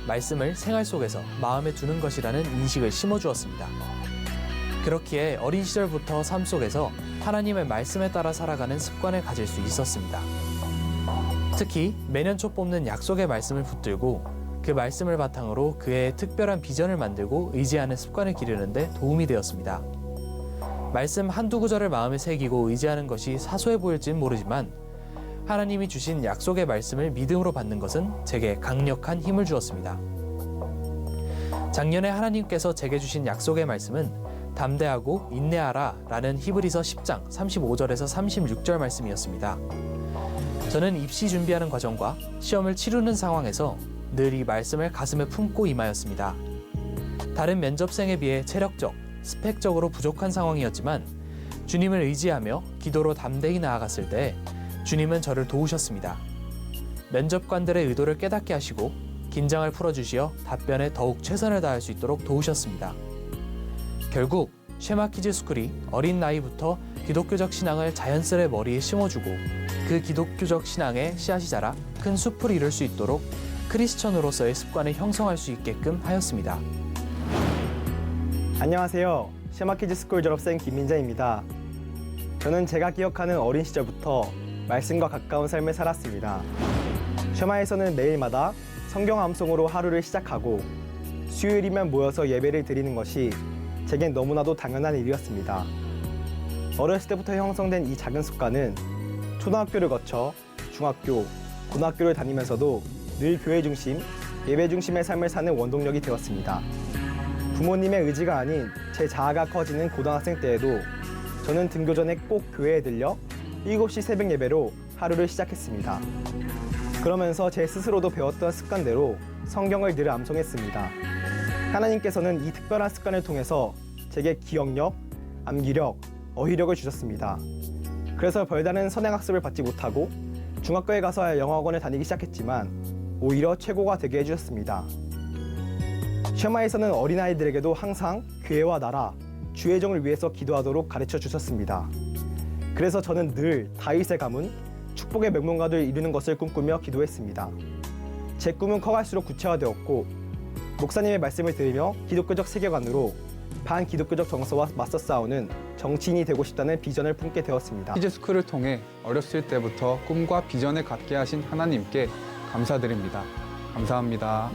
말씀을 생활 속에서 마음에 두는 것이라는 인식을 심어주었습니다. 그렇기에 어린 시절부터 삶 속에서 하나님의 말씀에 따라 살아가는 습관을 가질 수 있었습니다. 특히 매년 초 뽑는 약속의 말씀을 붙들고 그 말씀을 바탕으로 그의 특별한 비전을 만들고 의지하는 습관을 기르는 데 도움이 되었습니다. 말씀 한두 구절을 마음에 새기고 의지하는 것이 사소해 보일지는 모르지만 하나님이 주신 약속의 말씀을 믿음으로 받는 것은 제게 강력한 힘을 주었습니다. 작년에 하나님께서 제게 주신 약속의 말씀은 담대하고 인내하라 라는 히브리서 10장 35절에서 36절 말씀이었습니다. 저는 입시 준비하는 과정과 시험을 치르는 상황에서 늘 이 말씀을 가슴에 품고 임하였습니다. 다른 면접생에 비해 체력적, 스펙적으로 부족한 상황이었지만 주님을 의지하며 기도로 담대히 나아갔을 때 주님은 저를 도우셨습니다. 면접관들의 의도를 깨닫게 하시고 긴장을 풀어주시어 답변에 더욱 최선을 다할 수 있도록 도우셨습니다. 결국 쉐마 키즈스쿨이 어린 나이부터 기독교적 신앙을 자연스레 머리에 심어주고 그 기독교적 신앙의 씨앗이 자라 큰 숲을 이룰 수 있도록 크리스천으로서의 습관을 형성할 수 있게끔 하였습니다. 안녕하세요. 쉐마 키즈스쿨 졸업생 김민재입니다. 저는 제가 기억하는 어린 시절부터 말씀과 가까운 삶을 살았습니다. 쉐마에서는 매일마다 성경 암송으로 하루를 시작하고 수요일이면 모여서 예배를 드리는 것이 제겐 너무나도 당연한 일이었습니다. 어렸을 때부터 형성된 이 작은 습관은 초등학교를 거쳐 중학교, 고등학교를 다니면서도 늘 교회 중심, 예배 중심의 삶을 사는 원동력이 되었습니다. 부모님의 의지가 아닌 제 자아가 커지는 고등학생 때에도 저는 등교 전에 꼭 교회에 들려 7시 새벽 예배로 하루를 시작했습니다. 그러면서 제 스스로도 배웠던 습관대로 성경을 늘 암송했습니다. 하나님께서는 이 특별한 습관을 통해서 제게 기억력, 암기력, 어휘력을 주셨습니다. 그래서 별다른 선행학습을 받지 못하고 중학교에 가서 영어학원을 다니기 시작했지만 오히려 최고가 되게 해주셨습니다. 쉐마에서는 어린아이들에게도 항상 교회와 나라, 주의 종을 위해서 기도하도록 가르쳐 주셨습니다. 그래서 저는 늘 다윗의 가문, 축복의 명문가를 이루는 것을 꿈꾸며 기도했습니다. 제 꿈은 커갈수록 구체화되었고 목사님의 말씀을 들으며 기독교적 세계관으로 반기독교적 정서와 맞서 싸우는 정치인이 되고 싶다는 비전을 품게 되었습니다. 키즈스쿨을 통해 어렸을 때부터 꿈과 비전을 갖게 하신 하나님께 감사드립니다. 감사합니다.